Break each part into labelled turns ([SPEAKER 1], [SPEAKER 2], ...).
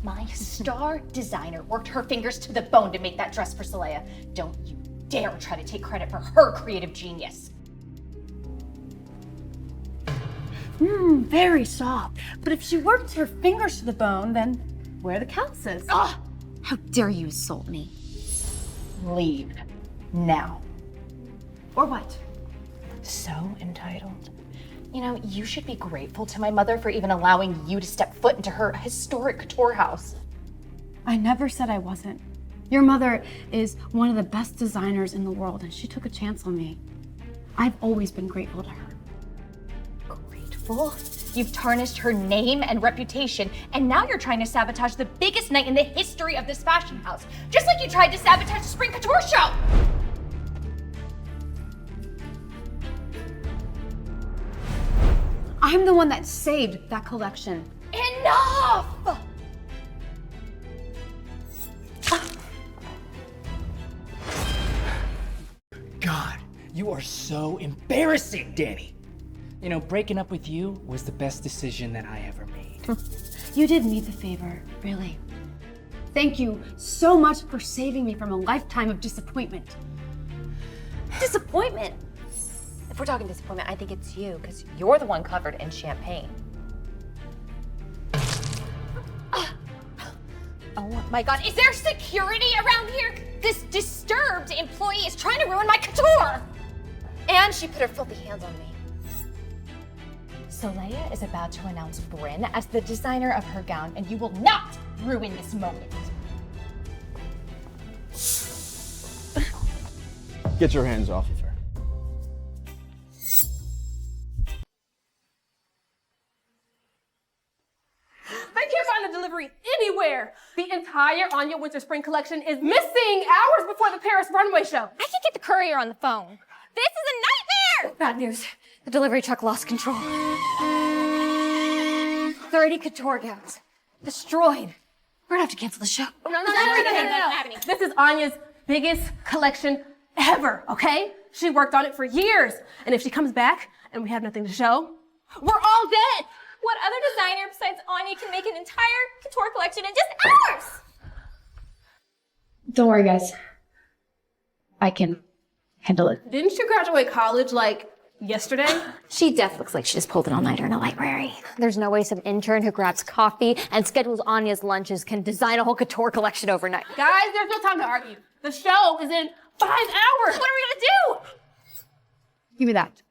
[SPEAKER 1] My star designer worked her fingers to the bone to make that dress for Saleya. Don't you dare try to take credit for her creative genius.
[SPEAKER 2] Very soft. But if she worked her fingers to the bone, then where are the calluses?
[SPEAKER 1] Ah!
[SPEAKER 3] How dare you insult me?
[SPEAKER 1] Leave. Now.
[SPEAKER 2] Or what?
[SPEAKER 1] So entitled. You know, you should be grateful to my mother for even allowing you to step foot into her historic couture house.
[SPEAKER 2] I never said I wasn't. Your mother is one of the best designers in the world, and she took a chance on me. I've always been grateful to her.
[SPEAKER 1] Grateful? You've tarnished her name and reputation, and now you're trying to sabotage the biggest night in the history of this fashion house, just like you tried to sabotage the Spring Couture show!
[SPEAKER 2] I'm the one that saved that collection.
[SPEAKER 1] Enough!
[SPEAKER 4] God, you are so embarrassing, Danny. You know, breaking up with you was the best decision that I ever made.
[SPEAKER 2] You did me the favor, really. Thank you so much for saving me from a lifetime of disappointment.
[SPEAKER 3] Disappointment? If we're talking disappointment, I think it's you, because you're the one covered in champagne.
[SPEAKER 1] Oh my god, is there security around here? This disturbed employee is trying to ruin my couture!
[SPEAKER 3] And she put her filthy hands on me.
[SPEAKER 1] Saleya is about to announce Bryn as the designer of her gown, and you will not ruin this moment.
[SPEAKER 5] Get your hands off of her.
[SPEAKER 6] I can't find the delivery anywhere. The entire Anya Winter Spring collection is missing hours before the Paris runway show.
[SPEAKER 3] I can get the courier on the phone. This is a nightmare!
[SPEAKER 6] Bad news.
[SPEAKER 3] The delivery truck lost control. 30 couture gowns. Destroyed. We're gonna have to cancel the show.
[SPEAKER 6] No. This is Anya's biggest collection ever, okay? She worked on it for years. And if she comes back and we have nothing to show, we're all dead.
[SPEAKER 7] What other designer besides Anya can make an entire couture collection in just hours?
[SPEAKER 2] Don't worry, guys. I can handle it.
[SPEAKER 6] Didn't you graduate college like yesterday?
[SPEAKER 3] She definitely looks like she just pulled an all-nighter in a library. There's no way some intern who grabs coffee and schedules Anya's lunches can design a whole couture collection overnight.
[SPEAKER 6] Guys, there's no time to argue. The show is in 5 hours.
[SPEAKER 7] What are we gonna do?
[SPEAKER 2] Give me that.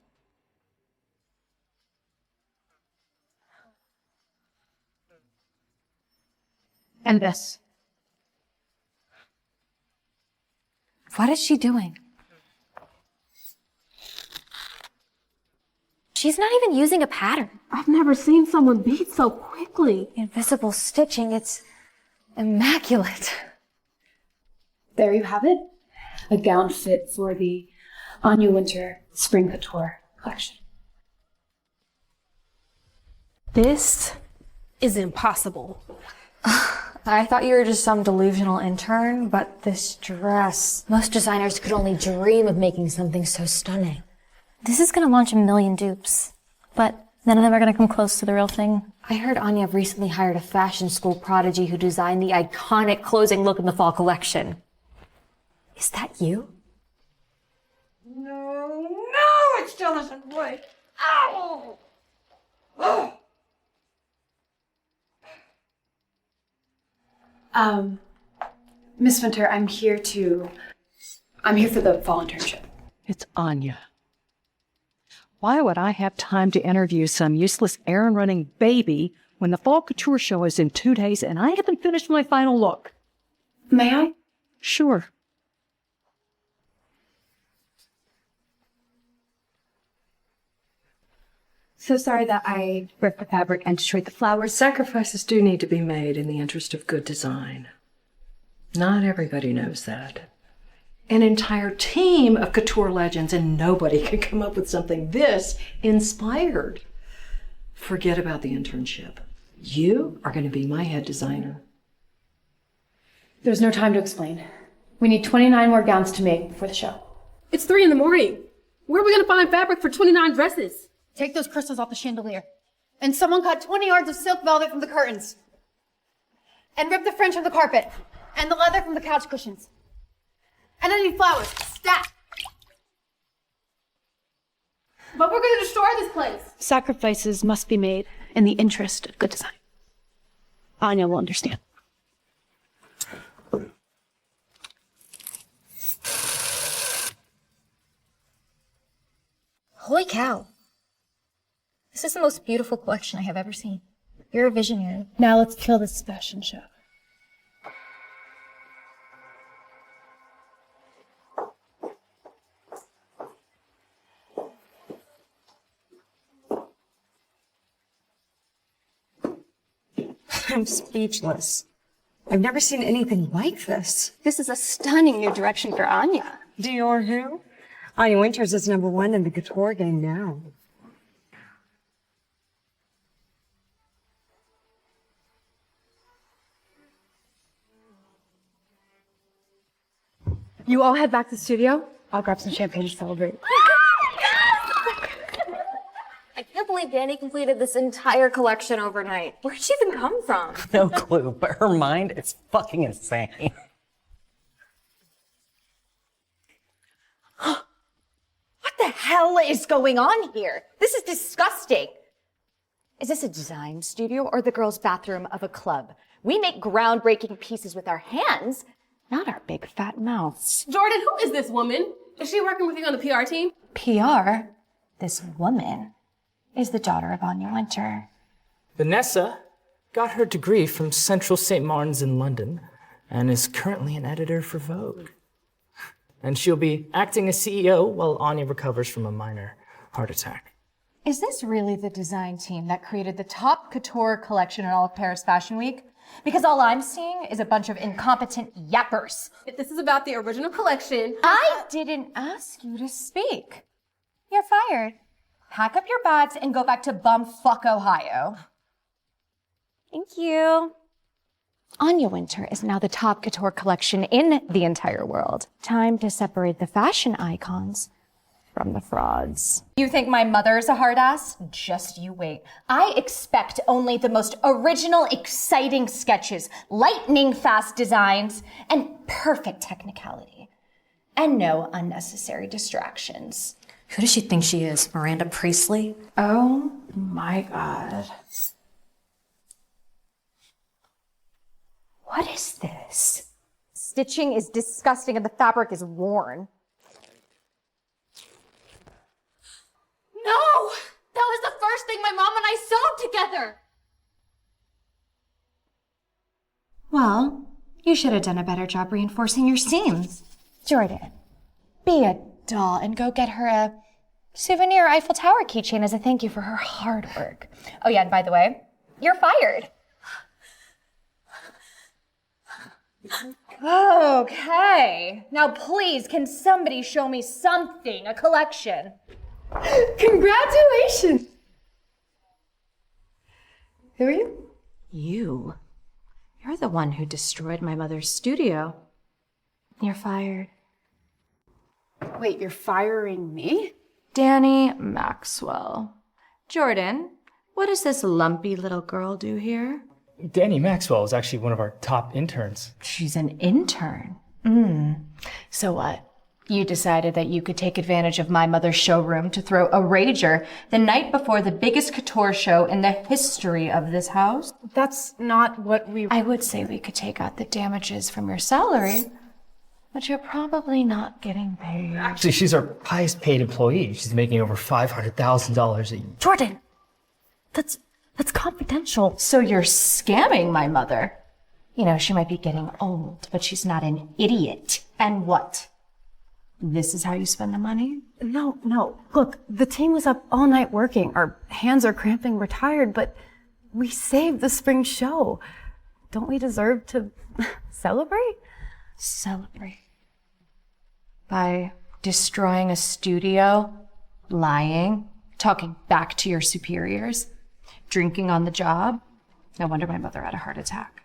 [SPEAKER 2] And this.
[SPEAKER 3] What is she doing? She's not even using a pattern.
[SPEAKER 6] I've never seen someone beat so quickly.
[SPEAKER 3] Invisible stitching, it's immaculate.
[SPEAKER 2] There you have it. A gown fit for the Anya Winter Spring Couture collection.
[SPEAKER 6] This is impossible.
[SPEAKER 3] I thought you were just some delusional intern, but this dress. Most designers could only dream of making something so stunning.
[SPEAKER 7] This is gonna launch a million dupes, but none of them are gonna come close to the real thing.
[SPEAKER 3] I heard Anya recently hired a fashion school prodigy who designed the iconic closing look in the fall collection. Is that you?
[SPEAKER 8] No, it still doesn't work. Ow! Oh.
[SPEAKER 2] Miss Winter, I'm here for the fall internship.
[SPEAKER 9] It's Anya. Why would I have time to interview some useless errand-running baby when the fall couture show is in 2 days and I haven't finished my final look?
[SPEAKER 2] May I?
[SPEAKER 9] Sure.
[SPEAKER 2] So sorry that I ripped the fabric and destroyed the flowers.
[SPEAKER 8] Sacrifices do need to be made in the interest of good design. Not everybody knows that. An entire team of couture legends, and nobody could come up with something this inspired. Forget about the internship. You are going to be my head designer.
[SPEAKER 2] There's no time to explain. We need 29 more gowns to make for the show.
[SPEAKER 6] It's 3 in the morning. Where are we gonna find fabric for 29 dresses?
[SPEAKER 2] Take those crystals off the chandelier. And someone cut 20 yards of silk velvet from the curtains. And rip the fringe from the carpet. And the leather from the couch cushions. And I need flowers. Stack.
[SPEAKER 6] But we're gonna destroy this place.
[SPEAKER 2] Sacrifices must be made in the interest of good design. Anya will understand.
[SPEAKER 3] Holy cow. This is the most beautiful collection I have ever seen. You're a visionary.
[SPEAKER 2] Now let's kill this fashion show.
[SPEAKER 10] I'm speechless. I've never seen anything like this.
[SPEAKER 7] This is a stunning new direction for Anya.
[SPEAKER 10] Dior who? Anya Winters is #1 in the couture game now.
[SPEAKER 2] You all head back to the studio. I'll grab some champagne to celebrate.
[SPEAKER 3] I can't believe Danny completed this entire collection overnight. Where'd she even come from?
[SPEAKER 11] No clue, but her mind is fucking insane.
[SPEAKER 1] What the hell is going on here? This is disgusting. Is this a design studio or the girls' bathroom of a club? We make groundbreaking pieces with our hands, not our big fat mouths.
[SPEAKER 6] Jordan, who is this woman? Is she working with you on the PR team?
[SPEAKER 1] PR? This woman is the daughter of Anya Winter.
[SPEAKER 4] Vanessa got her degree from Central St. Martin's in London and is currently an editor for Vogue. And she'll be acting as CEO while Anya recovers from a minor heart attack.
[SPEAKER 1] Is this really the design team that created the top couture collection in all of Paris Fashion Week? Because all I'm seeing is a bunch of incompetent yappers.
[SPEAKER 6] If this is about the original collection,
[SPEAKER 1] I didn't ask you to speak. You're fired. Pack up your bags and go back to bumfuck Ohio.
[SPEAKER 3] Thank you. Anya Winter is now the top couture collection in the entire world. Time to separate the fashion icons from the frauds.
[SPEAKER 1] You think my mother is a hard ass? Just you wait. I expect only the most original, exciting sketches, lightning fast designs, and perfect technicality. And no unnecessary distractions.
[SPEAKER 3] Who does she think she is? Miranda Priestley?
[SPEAKER 1] Oh my God. What is this? Stitching is disgusting and the fabric is worn.
[SPEAKER 6] no! That was the first thing my mom and I sewed together!
[SPEAKER 1] Well, you should have done a better job reinforcing your seams. Jordan, be a doll and go get her a souvenir Eiffel Tower keychain as a thank you for her hard work. Oh yeah, and by the way, you're fired. Okay, now please, can somebody show me something, a collection?
[SPEAKER 10] Congratulations! Who are you?
[SPEAKER 1] You. You're the one who destroyed my mother's studio. You're fired.
[SPEAKER 2] Wait, you're firing me?
[SPEAKER 1] Danny Maxwell. Jordan, what does this lumpy little girl do here?
[SPEAKER 4] Danny Maxwell is actually one of our top interns.
[SPEAKER 1] She's an intern. So what? You decided that you could take advantage of my mother's showroom to throw a rager the night before the biggest couture show in the history of this house?
[SPEAKER 2] That's not what we...
[SPEAKER 1] I would say we could take out the damages from your salary, but you're probably not getting paid.
[SPEAKER 4] Actually, she's our highest paid employee. She's making over $500,000 a year.
[SPEAKER 1] Jordan, that's confidential. So you're scamming my mother. You know, she might be getting old, but she's not an idiot. And what? This is how you spend the money?
[SPEAKER 2] No. Look, the team was up all night working. Our hands are cramping. We're tired, but we saved the spring show. Don't we deserve to celebrate?
[SPEAKER 1] Celebrate. By destroying a studio, lying, talking back to your superiors, drinking on the job. No wonder my mother had a heart attack.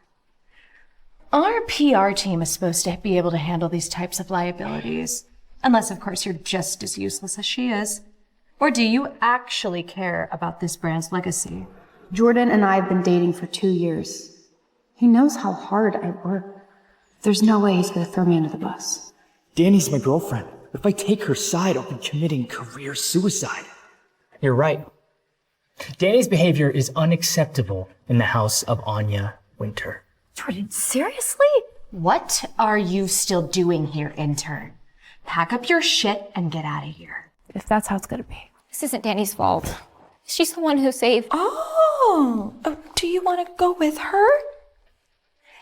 [SPEAKER 1] Our PR team is supposed to be able to handle these types of liabilities. Unless, of course, you're just as useless as she is. Or do you actually care about this brand's legacy?
[SPEAKER 2] Jordan and I have been dating for 2 years. He knows how hard I work. There's no way he's gonna throw me under the bus.
[SPEAKER 4] Danny's my girlfriend. If I take her side, I'll be committing career suicide. You're right. Danny's behavior is unacceptable in the house of Anya Winter.
[SPEAKER 1] Jordan, seriously? What are you still doing here, intern? Pack up your shit and get out of here.
[SPEAKER 2] If that's how it's gonna be.
[SPEAKER 3] This isn't Danny's fault. She's the one who saved.
[SPEAKER 1] Oh, do you want to go with her?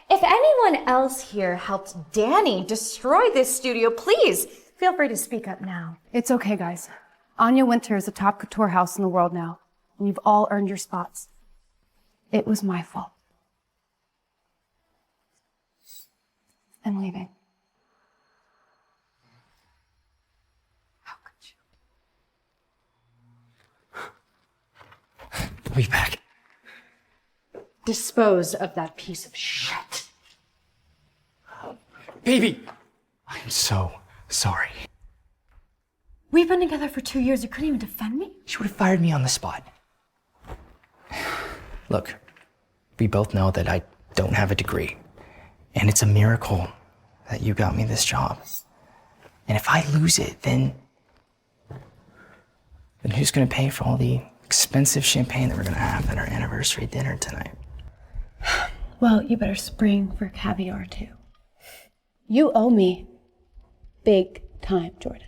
[SPEAKER 1] If anyone else here helped Danny destroy this studio, please feel free to speak up now.
[SPEAKER 2] It's okay, guys. Anya Winter is the top couture house in the world now, and you've all earned your spots. It was my fault. I'm leaving.
[SPEAKER 4] How could you? I'll be back.
[SPEAKER 1] Dispose of that piece of shit.
[SPEAKER 4] Baby! I'm so sorry.
[SPEAKER 1] We've been together for 2 years. You couldn't even defend me?
[SPEAKER 4] She would have fired me on the spot. Look, we both know that I don't have a degree. And it's a miracle that you got me this job. And if I lose it, then who's gonna pay for all the expensive champagne that we're gonna have at our anniversary dinner tonight?
[SPEAKER 2] Well, you better spring for caviar too. You owe me big time, Jordan.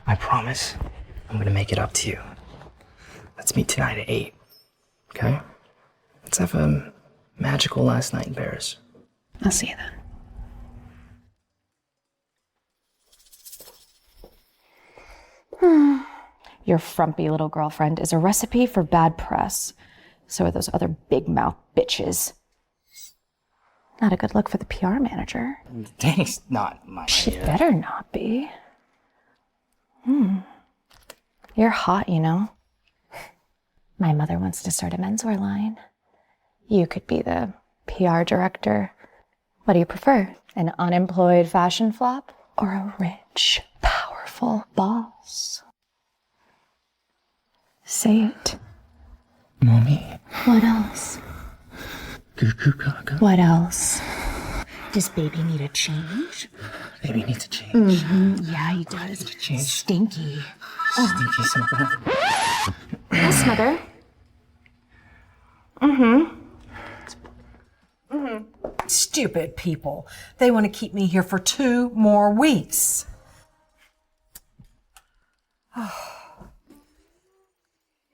[SPEAKER 4] I promise I'm gonna make it up to you. Let's meet tonight at 8, okay? Let's have a magical last night in Paris.
[SPEAKER 2] I'll see you then.
[SPEAKER 3] Your frumpy little girlfriend is a recipe for bad press. So are those other big mouth bitches. Not a good look for the PR manager.
[SPEAKER 4] Danny's not my
[SPEAKER 3] She
[SPEAKER 4] idea.
[SPEAKER 3] better not be. You're hot, you know. My mother wants to start a menswear line. You could be the PR director. What do you prefer? An unemployed fashion flop or a rich, powerful boss? Say it.
[SPEAKER 4] Mommy.
[SPEAKER 3] What else?
[SPEAKER 4] Goo goo gaga.
[SPEAKER 3] What else?
[SPEAKER 1] Does baby need a change?
[SPEAKER 4] Baby needs a change.
[SPEAKER 1] Yeah, he does.
[SPEAKER 4] Change.
[SPEAKER 1] Stinky.
[SPEAKER 4] Stinky something.
[SPEAKER 1] Yes, mother.
[SPEAKER 8] Stupid people. They want to keep me here for 2 more weeks.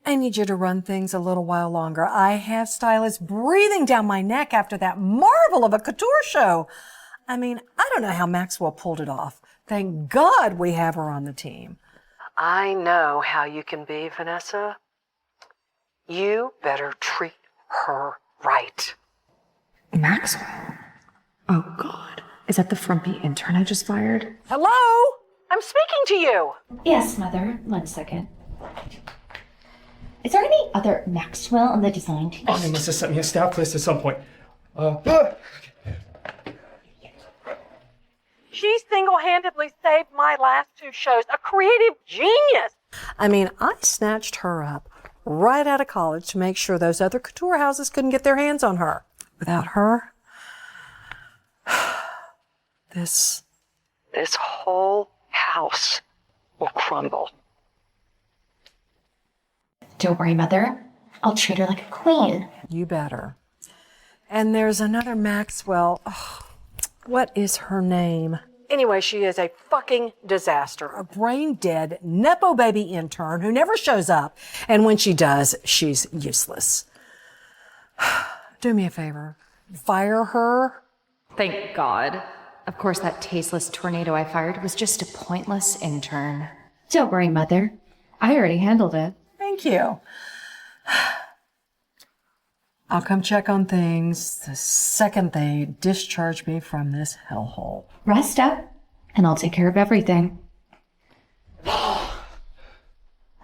[SPEAKER 8] I need you to run things a little while longer. I have stylists breathing down my neck after that marvel of a couture show. I mean, I don't know how Maxwell pulled it off. Thank God we have her on the team. I know how you can be, Vanessa. You better treat her right.
[SPEAKER 1] Maxwell? Oh, God. Is that the frumpy intern I just fired?
[SPEAKER 8] Hello? I'm speaking to you.
[SPEAKER 7] Yes, Mother. 1 second. Is there any other Maxwell on the design team?
[SPEAKER 4] Oh, they must have sent me a staff list at some point.
[SPEAKER 8] She single-handedly saved my last 2 shows. A creative genius. I mean, I snatched her up right out of college to make sure those other couture houses couldn't get their hands on her. Without her, this whole house will crumble.
[SPEAKER 7] Don't worry, Mother. I'll treat her like a queen.
[SPEAKER 8] You better. And there's another Maxwell. Oh, what is her name? Anyway, she is a fucking disaster. A brain-dead, Nepo baby intern who never shows up. And when she does, she's useless. Do me a favor. Fire her.
[SPEAKER 1] Thank God. Of course, that tasteless tornado I fired was just a pointless intern.
[SPEAKER 7] Don't worry, Mother. I already handled it.
[SPEAKER 8] Thank you. I'll come check on things the second they discharge me from this hellhole.
[SPEAKER 7] Rest up, and I'll take care of everything.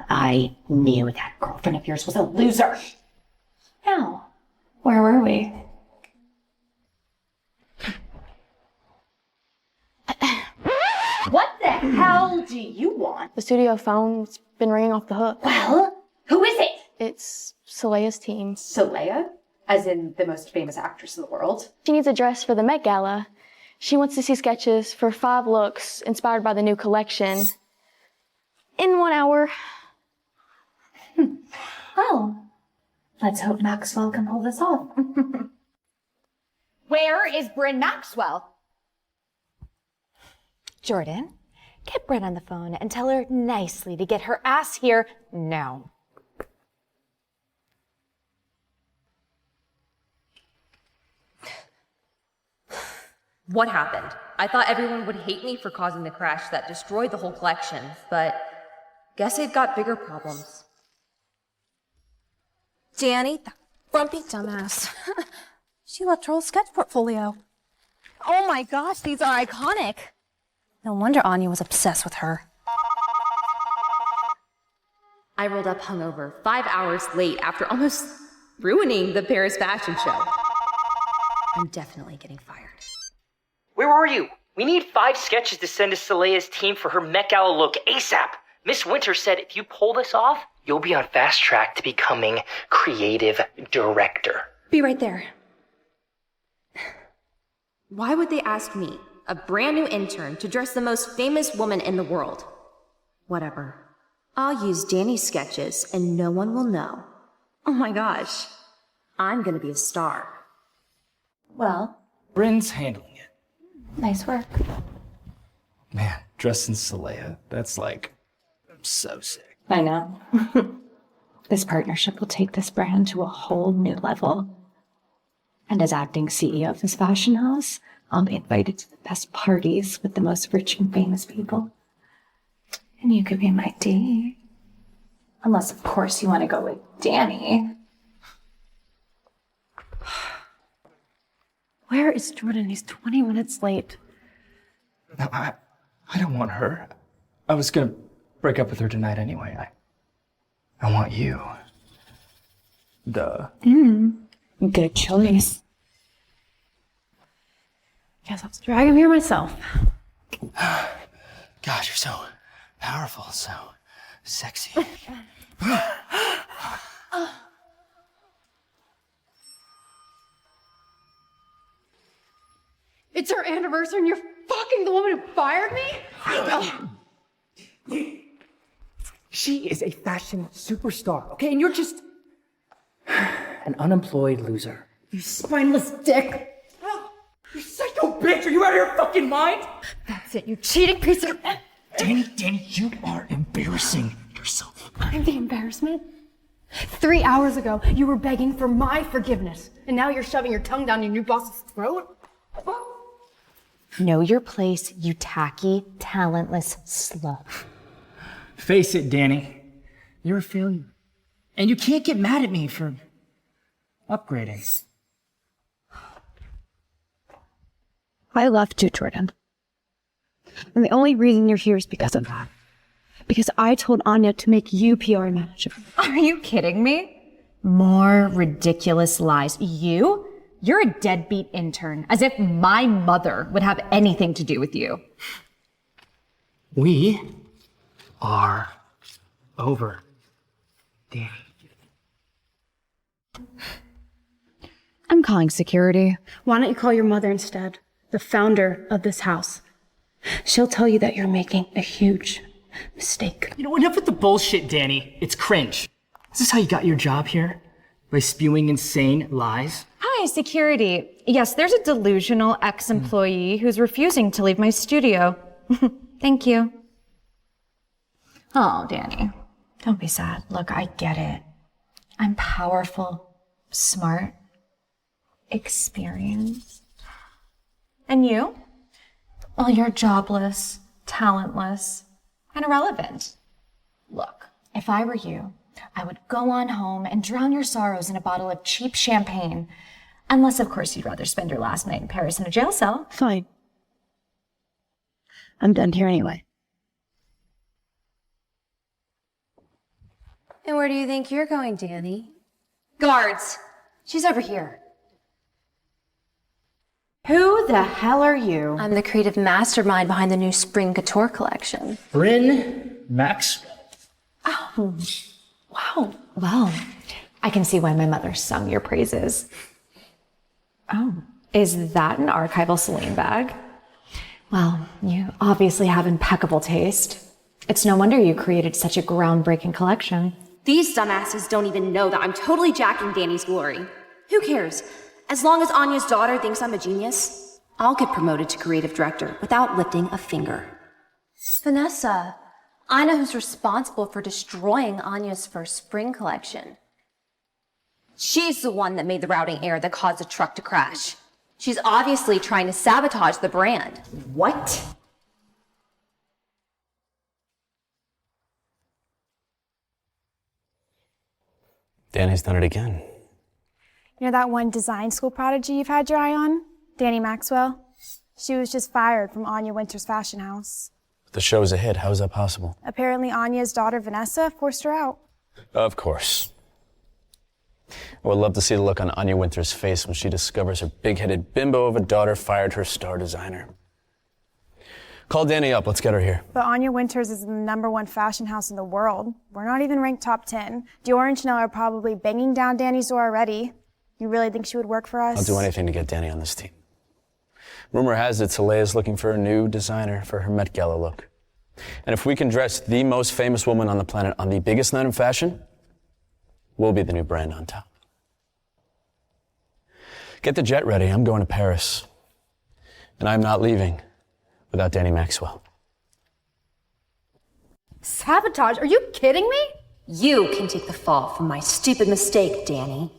[SPEAKER 7] I knew that girlfriend of yours was a loser. Now, where were we? What the hell do you want?
[SPEAKER 6] The studio phone's been ringing off the hook.
[SPEAKER 7] Well, who is it?
[SPEAKER 6] It's Soleia's team.
[SPEAKER 7] Soleil?
[SPEAKER 2] As in the most famous actress in the world.
[SPEAKER 3] She needs a dress for the Met Gala. She wants to see sketches for 5 looks inspired by the new collection. In 1 hour.
[SPEAKER 7] Well, let's hope Maxwell can pull this off.
[SPEAKER 3] Where is Bryn Maxwell? Jordan, get Bryn on the phone and tell her nicely to get her ass here now.
[SPEAKER 12] What happened? I thought everyone would hate me for causing the crash that destroyed the whole collection, but guess they've got bigger problems.
[SPEAKER 6] Danny, that grumpy dumbass. She left her whole sketch portfolio. Oh my gosh, these are iconic. No wonder Anya was obsessed with her.
[SPEAKER 12] I rolled up hungover 5 hours late after almost ruining the Paris fashion show. I'm definitely getting fired.
[SPEAKER 13] Where are you? We need 5 sketches to send to Salea's team for her Met Gala look ASAP. Miss Winter said if you pull this off, you'll be on fast track to becoming creative director.
[SPEAKER 12] Be right there. Why would they ask me, a brand new intern, to dress the most famous woman in the world? Whatever. I'll use Danny's sketches and no one will know. Oh my gosh. I'm gonna be a star.
[SPEAKER 7] Well,
[SPEAKER 4] Bryn's handling it.
[SPEAKER 7] nice work.
[SPEAKER 4] Man, dressed in Salea, that's like so sick.
[SPEAKER 7] I know. This partnership will take this brand to a whole new level. And as acting CEO of this fashion house, I'll be invited to the best parties with the most rich and famous people. And you could be my date. Unless, of course, you want to go with Danny.
[SPEAKER 2] Where is Jordan? He's 20 minutes late.
[SPEAKER 4] No, I don't want her. I was gonna break up with her tonight anyway. I want you. Duh.
[SPEAKER 2] Good choice. Guess I'll drag him here myself.
[SPEAKER 4] Gosh, you're so powerful, so sexy.
[SPEAKER 2] It's our anniversary and you're fucking the woman who fired me?
[SPEAKER 4] She is a fashion superstar, okay? And you're just an unemployed loser.
[SPEAKER 2] You spineless dick.
[SPEAKER 4] You psycho bitch! Are you out of your fucking mind?
[SPEAKER 2] That's it, you cheating piece of...
[SPEAKER 4] Danny, you are embarrassing yourself.
[SPEAKER 2] I'm the embarrassment? 3 hours ago, you were begging for my forgiveness, and now you're shoving your tongue down your new boss's throat?
[SPEAKER 3] Know your place, you tacky, talentless slut.
[SPEAKER 4] Face it, Danny. You're a failure. And you can't get mad at me for upgrading.
[SPEAKER 2] I left you, Jordan. And the only reason you're here is because of that. Because I told Anya to make you PR manager.
[SPEAKER 3] Are you kidding me? More ridiculous lies. You're a deadbeat intern, as if my mother would have anything to do with you.
[SPEAKER 4] We are over, Danny.
[SPEAKER 2] I'm calling security. Why don't you call your mother instead? The founder of this house. She'll tell you that you're making a huge mistake.
[SPEAKER 4] You know, enough with the bullshit, Danny. It's cringe. Is this how you got your job here? By spewing insane lies?
[SPEAKER 3] Hi, security. Yes, there's a delusional ex-employee who's refusing to leave my studio. Thank you. Oh, Danny, don't be sad. Look, I get it. I'm powerful, smart, experienced. And you? Well, you're jobless, talentless, and irrelevant. Look, if I were you, I would go on home and drown your sorrows in a bottle of cheap champagne. Unless, of course, you'd rather spend your last night in Paris in a jail cell.
[SPEAKER 2] Fine. I'm done here anyway.
[SPEAKER 6] And where do you think you're going, Danny?
[SPEAKER 3] Guards! She's over here. Who the hell are you?
[SPEAKER 6] I'm the creative mastermind behind the new Spring Couture collection.
[SPEAKER 4] Bryn Maxwell.
[SPEAKER 3] Oh, wow. Well, I can see why my mother sung your praises. Oh, is that an archival Celine bag? Well, you obviously have impeccable taste. It's no wonder you created such a groundbreaking collection.
[SPEAKER 12] These dumbasses don't even know that I'm totally jacking Danny's glory. Who cares? As long as Anya's daughter thinks I'm a genius, I'll get promoted to creative director without lifting a finger.
[SPEAKER 3] Vanessa, I know who's responsible for destroying Anya's first spring collection. She's the one that made the routing error that caused the truck to crash. She's obviously trying to sabotage the brand.
[SPEAKER 12] What?
[SPEAKER 5] Danny's done it again.
[SPEAKER 14] You know that one design school prodigy you've had your eye on? Danny Maxwell? She was just fired from Anya Winter's fashion house.
[SPEAKER 5] The show's a hit. How is that possible?
[SPEAKER 14] Apparently Anya's daughter Vanessa forced her out.
[SPEAKER 5] Of course. I would love to see the look on Anya Winter's face when she discovers her big-headed bimbo of a daughter fired her star designer. Call Danny up. Let's get her here.
[SPEAKER 14] But Anya Winters is the #1 fashion house in the world. We're not even ranked top 10. Dior and Chanel are probably banging down Danny's door already. You really think she would work for us?
[SPEAKER 5] I'll do anything to get Danny on this team. Rumor has it Soleil is looking for a new designer for her Met Gala look. And if we can dress the most famous woman on the planet on the biggest night in fashion, we'll be the new brand on top. Get the jet ready. I'm going to Paris. And I'm not leaving without Danny Maxwell.
[SPEAKER 2] Sabotage? Are you kidding me?
[SPEAKER 12] You can take the fall from my stupid mistake, Danny.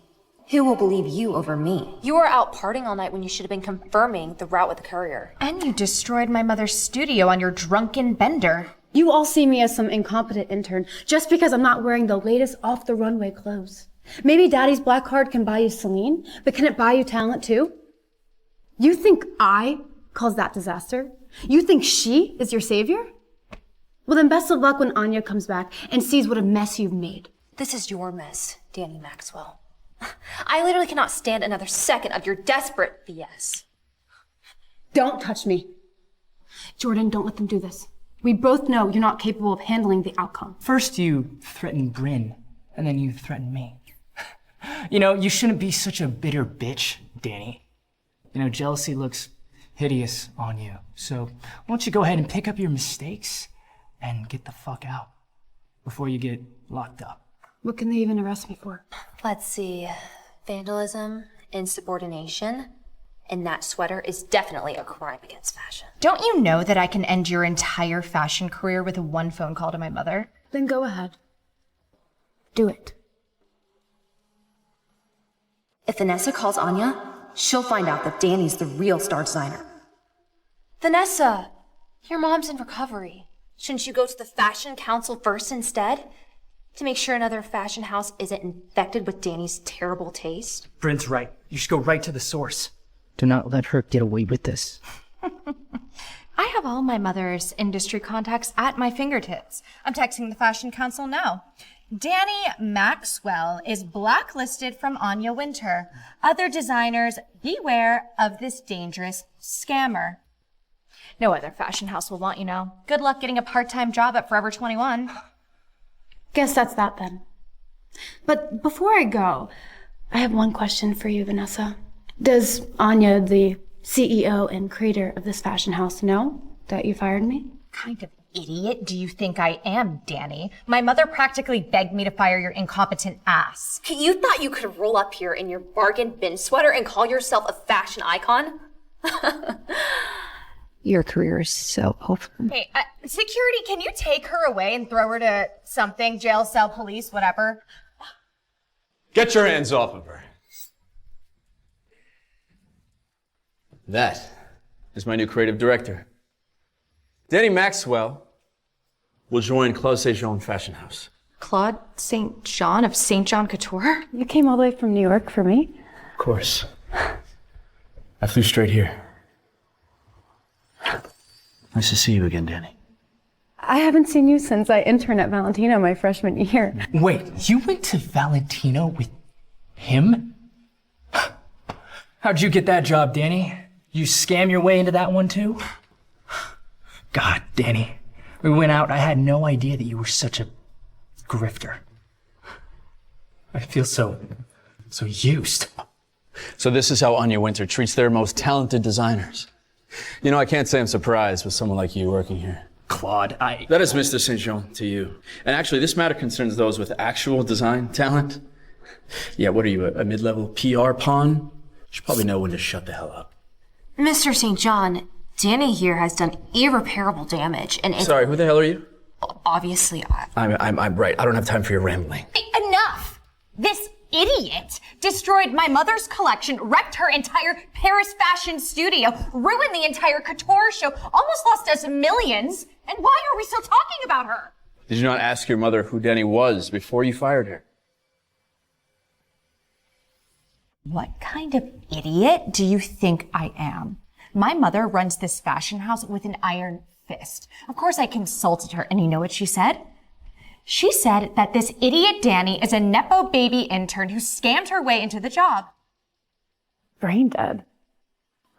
[SPEAKER 12] Who will believe you over me?
[SPEAKER 3] You were out partying all night when you should have been confirming the route with the courier.
[SPEAKER 1] And you destroyed my mother's studio on your drunken bender.
[SPEAKER 2] You all see me as some incompetent intern just because I'm not wearing the latest off-the-runway clothes. Maybe Daddy's black card can buy you Celine, but can it buy you talent too? You think I caused that disaster? You think she is your savior? Well then best of luck when Anya comes back and sees what a mess you've made.
[SPEAKER 3] This is your mess, Danny Maxwell. I literally cannot stand another second of your desperate BS.
[SPEAKER 2] Don't touch me. Jordan, don't let them do this. We both know you're not capable of handling the outcome.
[SPEAKER 4] First you threaten Bryn, and then you threaten me. You know, you shouldn't be such a bitter bitch, Danny. You know, jealousy looks hideous on you. So why don't you go ahead and pick up your mistakes and get the fuck out before you get locked up.
[SPEAKER 2] What can they even arrest me for?
[SPEAKER 3] Let's see. Vandalism, insubordination, and that sweater is definitely a crime against fashion.
[SPEAKER 1] Don't you know that I can end your entire fashion career with one phone call to my mother?
[SPEAKER 2] Then go ahead. Do it.
[SPEAKER 12] If Vanessa calls Anya, she'll find out that Danny's the real star designer.
[SPEAKER 3] Vanessa, your mom's in recovery. Shouldn't you go to the fashion council first instead? To make sure another fashion house isn't infected with Danny's terrible taste?
[SPEAKER 4] Bryn's right. You should go right to the source. Do not let her get away with this.
[SPEAKER 1] I have all my mother's industry contacts at my fingertips. I'm texting the Fashion Council now. Danny Maxwell is blacklisted from Anya Winter. Other designers, beware of this dangerous scammer. No other fashion house will want you now. Good luck getting a part-time job at Forever 21.
[SPEAKER 2] Guess that's that then. But before I go, I have one question for you, Vanessa. Does Anya, the CEO and creator of this fashion house, know that you fired me?
[SPEAKER 1] Kind of idiot do you think I am, Danny? My mother practically begged me to fire your incompetent ass.
[SPEAKER 3] You thought you could roll up here in your bargain bin sweater and call yourself a fashion icon?
[SPEAKER 9] Your career is so over.
[SPEAKER 1] Hey, security, can you take her away and throw her to something? Jail, cell, police, whatever?
[SPEAKER 5] Get your hands off of her. That is my new creative director. Danny Maxwell will join Claude St. Jean Fashion House.
[SPEAKER 1] Claude St. John of St. John Couture?
[SPEAKER 2] You came all the way from New York for me?
[SPEAKER 5] Of course. I flew straight here. Nice to see you again, Danny.
[SPEAKER 2] I haven't seen you since I interned at Valentino my freshman year.
[SPEAKER 4] Wait, you went to Valentino with him? How'd you get that job, Danny? You scam your way into that one too? God, Danny. We went out, I had no idea that you were such a grifter. I feel so used.
[SPEAKER 5] So this is how Anya Winter treats their most talented designers. You know, I can't say I'm surprised with someone like you working here.
[SPEAKER 4] Claude,
[SPEAKER 5] That is Mr. St. Jean to you. And actually, this matter concerns those with actual design talent. Yeah, what are you, a mid-level PR pawn? You should probably know when to shut the hell up.
[SPEAKER 12] Mr. St. John, Danny here has done irreparable damage, and
[SPEAKER 5] Sorry, who the hell are you?
[SPEAKER 12] obviously
[SPEAKER 5] I'm right. I don't have time for your rambling.
[SPEAKER 3] Enough! This idiot destroyed my mother's collection, wrecked her entire Paris fashion studio, ruined the entire couture show, almost lost us millions. And why are we still talking about her?
[SPEAKER 5] Did you not ask your mother who Denny was before you fired her?
[SPEAKER 3] What kind of idiot do you think I am? My mother runs this fashion house with an iron fist. Of course I consulted her, and you know what she said? She said that this idiot Danny is a Nepo baby intern who scammed her way into the job.
[SPEAKER 2] Brain dead.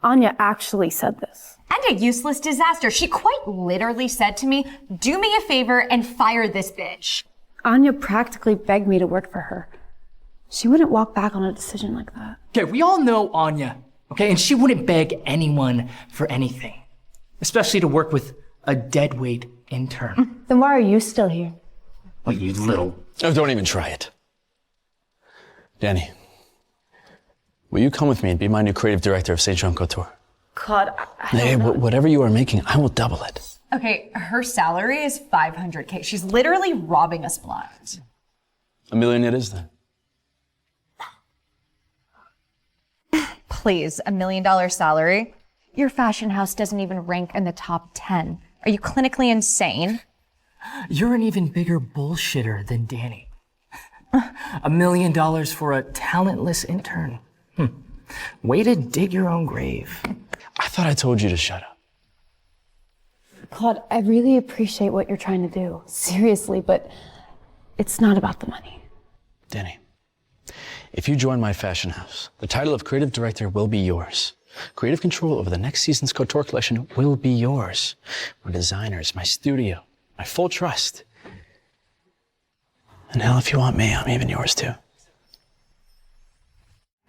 [SPEAKER 2] Anya actually said this.
[SPEAKER 3] And a useless disaster. She quite literally said to me, do me a favor and fire this bitch.
[SPEAKER 2] Anya practically begged me to work for her. She wouldn't walk back on a decision like that.
[SPEAKER 4] Okay, we all know Anya, okay? And she wouldn't beg anyone for anything, especially to work with a deadweight intern.
[SPEAKER 2] Then why are you still here?
[SPEAKER 4] Well, you little...
[SPEAKER 5] Oh, don't even try it. Danny, will you come with me and be my new creative director of St. Jean Couture?
[SPEAKER 2] Claude,
[SPEAKER 5] Hey, whatever you are making, I will double it.
[SPEAKER 3] Okay, her salary is $500K. She's literally robbing us blind.
[SPEAKER 5] $1 million it is then.
[SPEAKER 3] Please, $1 million salary? Your fashion house doesn't even rank in the top 10. Are you clinically insane?
[SPEAKER 4] You're an even bigger bullshitter than Danny. $1 million for a talentless intern. Way to dig your own grave.
[SPEAKER 5] I thought I told you to shut up.
[SPEAKER 2] Claude, I really appreciate what you're trying to do. Seriously, but it's not about the money.
[SPEAKER 5] Danny, if you join my fashion house, the title of creative director will be yours. Creative control over the next season's couture collection will be yours. My designers, my studio, my full trust. And hell, if you want me, I'm even yours too.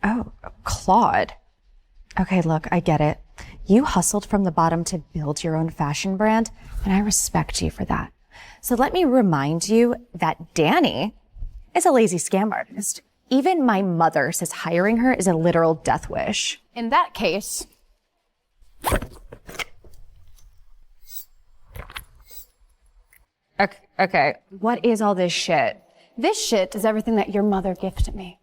[SPEAKER 3] Oh, Claude. Okay, look, I get it. You hustled from the bottom to build your own fashion brand, and I respect you for that. So let me remind you that Danny is a lazy scam artist. Even my mother says hiring her is a literal death wish.
[SPEAKER 2] In that case,
[SPEAKER 3] Okay, what is all this shit?
[SPEAKER 2] this shit is everything that your mother gifted me.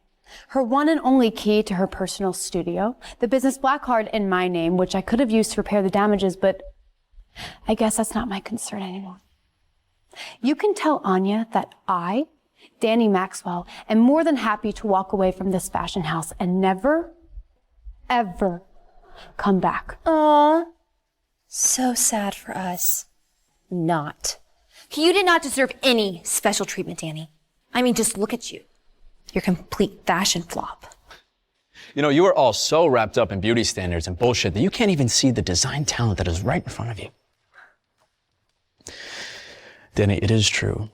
[SPEAKER 2] Her one and only key to her personal studio, the business black card in my name, which I could have used to repair the damages, but I guess that's not my concern anymore. You can tell Anya that I, Danny Maxwell, am more than happy to walk away from this fashion house and never, ever come back.
[SPEAKER 12] Aw, so sad for us. Not. You did not deserve any special treatment, Danny. I mean, just look at you. You're a complete fashion flop.
[SPEAKER 5] You know, you are all so wrapped up in beauty standards and bullshit that you can't even see the design talent that is right in front of you. Danny, it is true.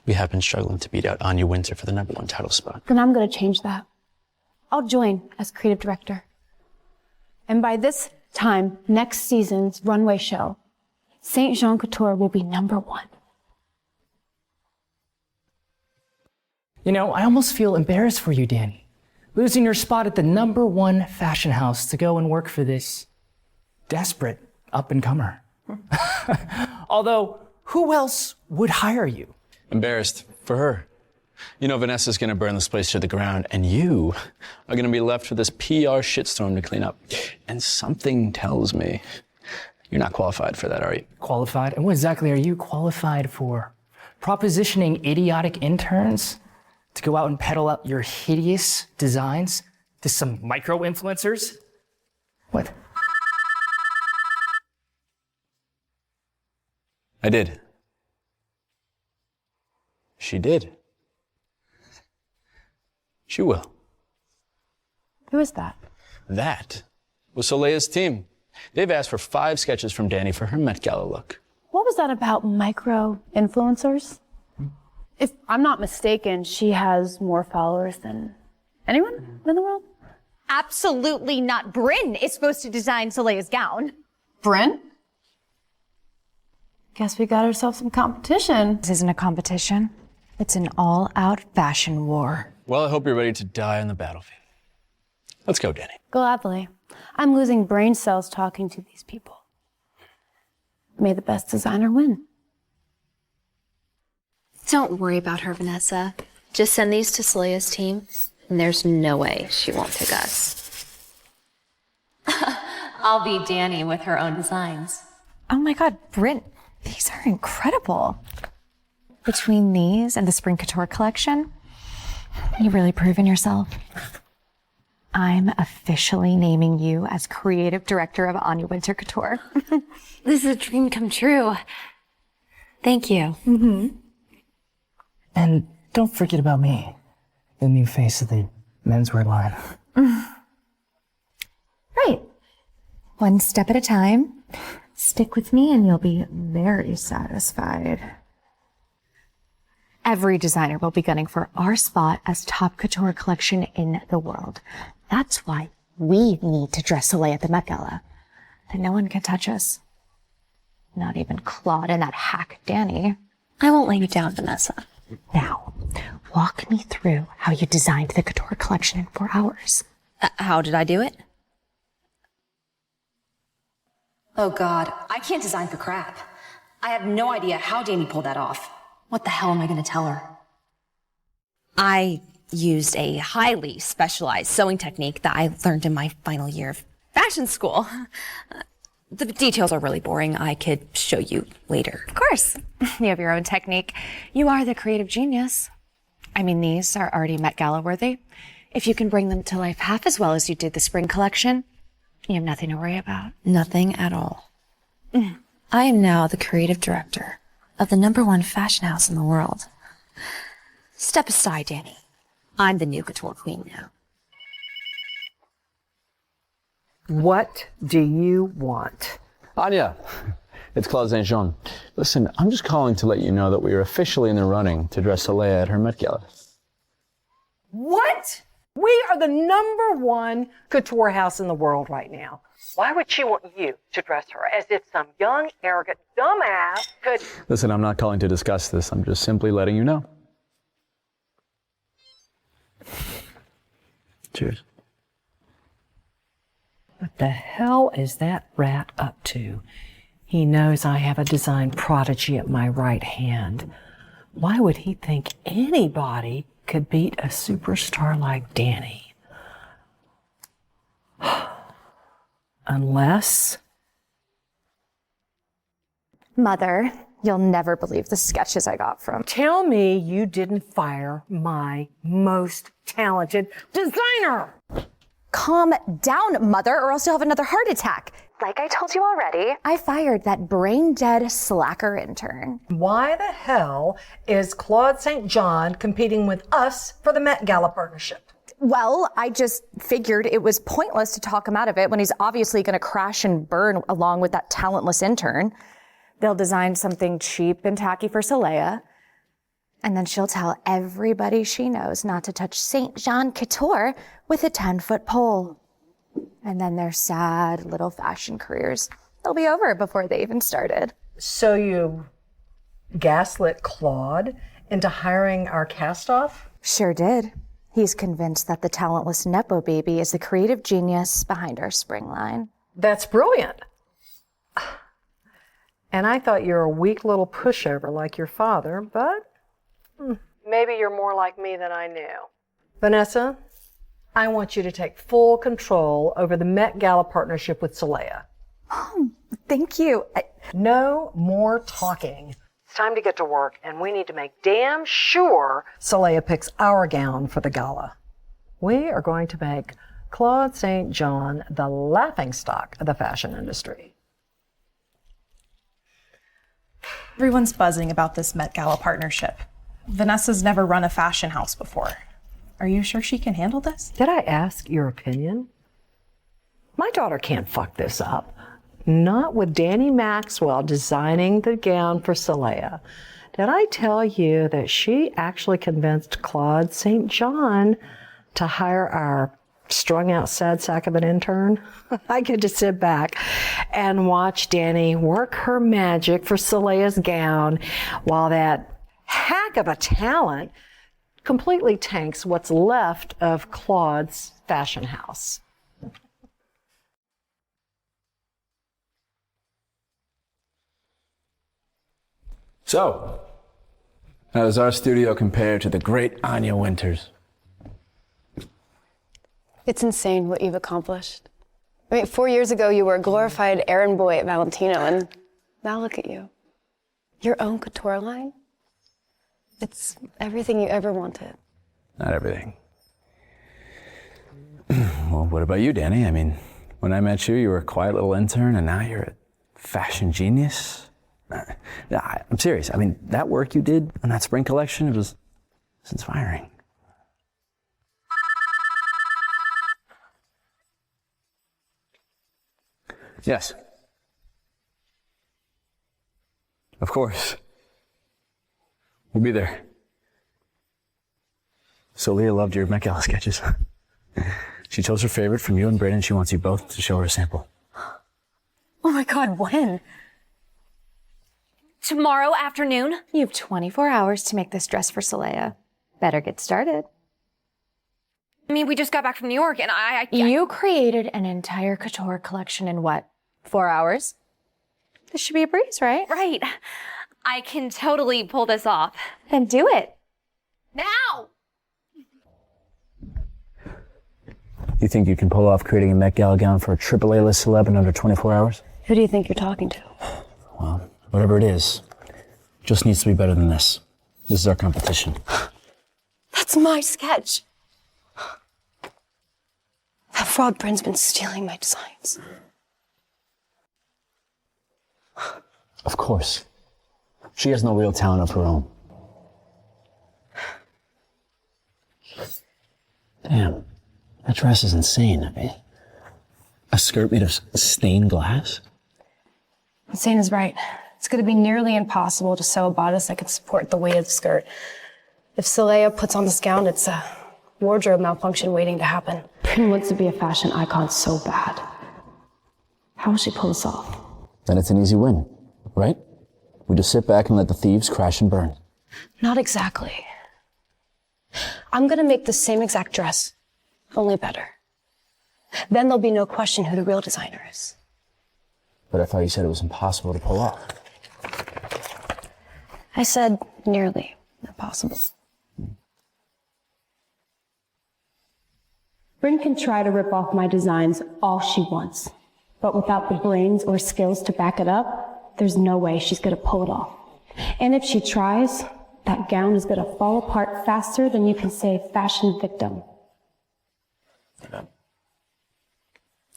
[SPEAKER 5] We have been struggling to beat out Anya Winter for the #1 title spot.
[SPEAKER 2] Then I'm going to change that. I'll join as creative director. And by this time, next season's runway show, St. Jean Couture will be #1.
[SPEAKER 4] You know, I almost feel embarrassed for you, Danny. Losing your spot at the #1 fashion house to go and work for this desperate up-and-comer. Although, who else would hire you?
[SPEAKER 5] Embarrassed for her. You know, Vanessa's gonna burn this place to the ground, and you are gonna be left with this PR shitstorm to clean up. And something tells me you're not qualified for that, are you?
[SPEAKER 4] Qualified? And what exactly are you qualified for? Propositioning idiotic interns to go out and peddle out your hideous designs to some micro-influencers? What?
[SPEAKER 5] I did. She did. She will.
[SPEAKER 2] Who is that?
[SPEAKER 5] That was Soleia's team. They've asked for 5 sketches from Danny for her Met Gala look.
[SPEAKER 2] What was that about micro-influencers? If I'm not mistaken, she has more followers than anyone in the world.
[SPEAKER 3] Absolutely not. Bryn is supposed to design Soleia's gown.
[SPEAKER 2] Bryn? Guess we got ourselves some competition.
[SPEAKER 3] This isn't a competition. It's an all-out fashion war.
[SPEAKER 5] Well, I hope you're ready to die on the battlefield. Let's go, Danny.
[SPEAKER 2] Gladly. I'm losing brain cells talking to these people. May the best designer win.
[SPEAKER 12] Don't worry about her, Vanessa. Just send these to Soleia's team, and there's no way she won't pick us. I'll be Danny with her own designs.
[SPEAKER 3] Oh my God, Bryn, these are incredible. Between these and the Spring Couture collection, you've really proven yourself. I'm officially naming you as creative director of Anya Wintour Couture.
[SPEAKER 12] This is a dream come true. Thank you.
[SPEAKER 4] And don't forget about me, the new face of the menswear line.
[SPEAKER 3] Right. One step at a time. Stick with me and you'll be very satisfied. Every designer will be gunning for our spot as top couture collection in the world. That's why we need to dress Soleil at the Met Gala. Then no one can touch us. Not even Claude and that hack Danny.
[SPEAKER 12] I won't let you down, Vanessa.
[SPEAKER 3] Now, walk me through how you designed the couture collection in 4 hours.
[SPEAKER 12] How did I do it? Oh God, I can't design for crap. I have no idea how Danny pulled that off. What the hell am I gonna tell her? I used a highly specialized sewing technique that I learned in my final year of fashion school. The details are really boring. I could show you later.
[SPEAKER 3] Of course. You have your own technique. You are the creative genius. I mean, these are already Met Gala worthy. If you can bring them to life half as well as you did the spring collection, you have nothing to worry about.
[SPEAKER 12] Nothing at all. I am now the creative director of the #1 fashion house in the world. Step aside, Danny. I'm the new couture queen now.
[SPEAKER 8] What do you want?
[SPEAKER 5] Anya, it's Claude St. Jean. Listen, I'm just calling to let you know that we are officially in the running to dress Soleil at her Met Gala.
[SPEAKER 8] What? We are the #1 couture house in the world right now. Why would she want you to dress her as if some young, arrogant, dumbass could...
[SPEAKER 5] Listen, I'm not calling to discuss this. I'm just simply letting you know. Cheers.
[SPEAKER 8] What the hell is that rat up to? He knows I have a design prodigy at my right hand. Why would he think anybody could beat a superstar like Danny? Unless...
[SPEAKER 3] Mother, you'll never believe the sketches I got from.
[SPEAKER 8] Tell me you didn't fire my most talented designer!
[SPEAKER 3] Calm down, Mother, or else you'll have another heart attack. Like I told you already, I fired that brain-dead slacker intern.
[SPEAKER 8] Why the hell is Claude St. John competing with us for the Met Gala partnership?
[SPEAKER 3] Well, I just figured it was pointless to talk him out of it when he's obviously going to crash and burn along with that talentless intern. They'll design something cheap and tacky for Soleil, and then she'll tell everybody she knows not to touch St. Jean Couture with a 10-foot pole. And then their sad little fashion careers, they'll be over before they even started.
[SPEAKER 8] So you gaslit Claude into hiring our cast-off?
[SPEAKER 3] Sure did. He's convinced that the talentless Nepo baby is the creative genius behind our spring line.
[SPEAKER 8] That's brilliant. And I thought you were a weak little pushover like your father, but maybe you're more like me than I knew. Vanessa, I want you to take full control over the Met Gala partnership with Soleil.
[SPEAKER 3] Oh, thank you.
[SPEAKER 8] No more talking. It's time to get to work, and we need to make damn sure Soleil picks our gown for the gala. We are going to make Claude St. John the laughingstock of the fashion industry.
[SPEAKER 15] Everyone's buzzing about this Met Gala partnership. Vanessa's never run a fashion house before. Are you sure she can handle this?
[SPEAKER 8] Did I ask your opinion? My daughter can't fuck this up. Not with Danny Maxwell designing the gown for Soleil.
[SPEAKER 10] Did I tell you that she actually convinced Claude St. John to hire our strung out sad sack of an intern? I get to sit back and watch Danny work her magic for Salea's gown while that hack of a talent completely tanks what's left of Claude's fashion house.
[SPEAKER 5] So, how does our studio compare to the great Anya Winters?
[SPEAKER 2] It's insane what you've accomplished. I mean, 4 years ago, you were a glorified errand boy at Valentino, and now look at you. Your own couture line? It's everything you ever wanted.
[SPEAKER 5] Not everything. Well, what about you, Danny? I mean, when I met you, you were a quiet little intern, and now you're a fashion genius. I'm serious. I mean, that work you did on that spring collection, it was inspiring. Yes. Of course. We'll be there. Salea loved your Met Gala sketches. She chose her favorite from you and Brandon. She wants you both to show her a sample.
[SPEAKER 3] Oh my God, when? Tomorrow afternoon? You have 24 hours to make this dress for Salea. Better get started.
[SPEAKER 16] I mean, we just got back from New York and
[SPEAKER 3] You created an entire couture collection in what? 4 hours? This should be a breeze, right?
[SPEAKER 16] Right. I can totally pull this off.
[SPEAKER 3] Then do it.
[SPEAKER 16] Now!
[SPEAKER 5] You think you can pull off creating a Met Gala gown for a AAA list celeb in under 24 hours?
[SPEAKER 2] Who do you think you're talking to?
[SPEAKER 5] Well, whatever it is, just needs to be better than this. This is our competition.
[SPEAKER 2] That's my sketch. That fraud Bryn's been stealing my designs.
[SPEAKER 5] Of course. She has no real talent of her own. Damn, that dress is insane. I mean, a skirt made of stained glass?
[SPEAKER 2] Insane is right. It's going to be nearly impossible to sew a bodice that can support the weight of the skirt. If Salea puts on this gown, it's a wardrobe malfunction waiting to happen. Bryn wants to be a fashion icon so bad. How will she pull this off?
[SPEAKER 5] Then it's an easy win, right? We just sit back and let the thieves crash and burn.
[SPEAKER 2] Not exactly. I'm going to make the same exact dress, only better. Then there'll be no question who the real designer is.
[SPEAKER 5] But I thought you said it was impossible to pull off.
[SPEAKER 2] I said nearly impossible. Bryn can try to rip off my designs all she wants, but without the brains or skills to back it up, there's no way she's going to pull it off. And if she tries, that gown is going to fall apart faster than you can say fashion victim.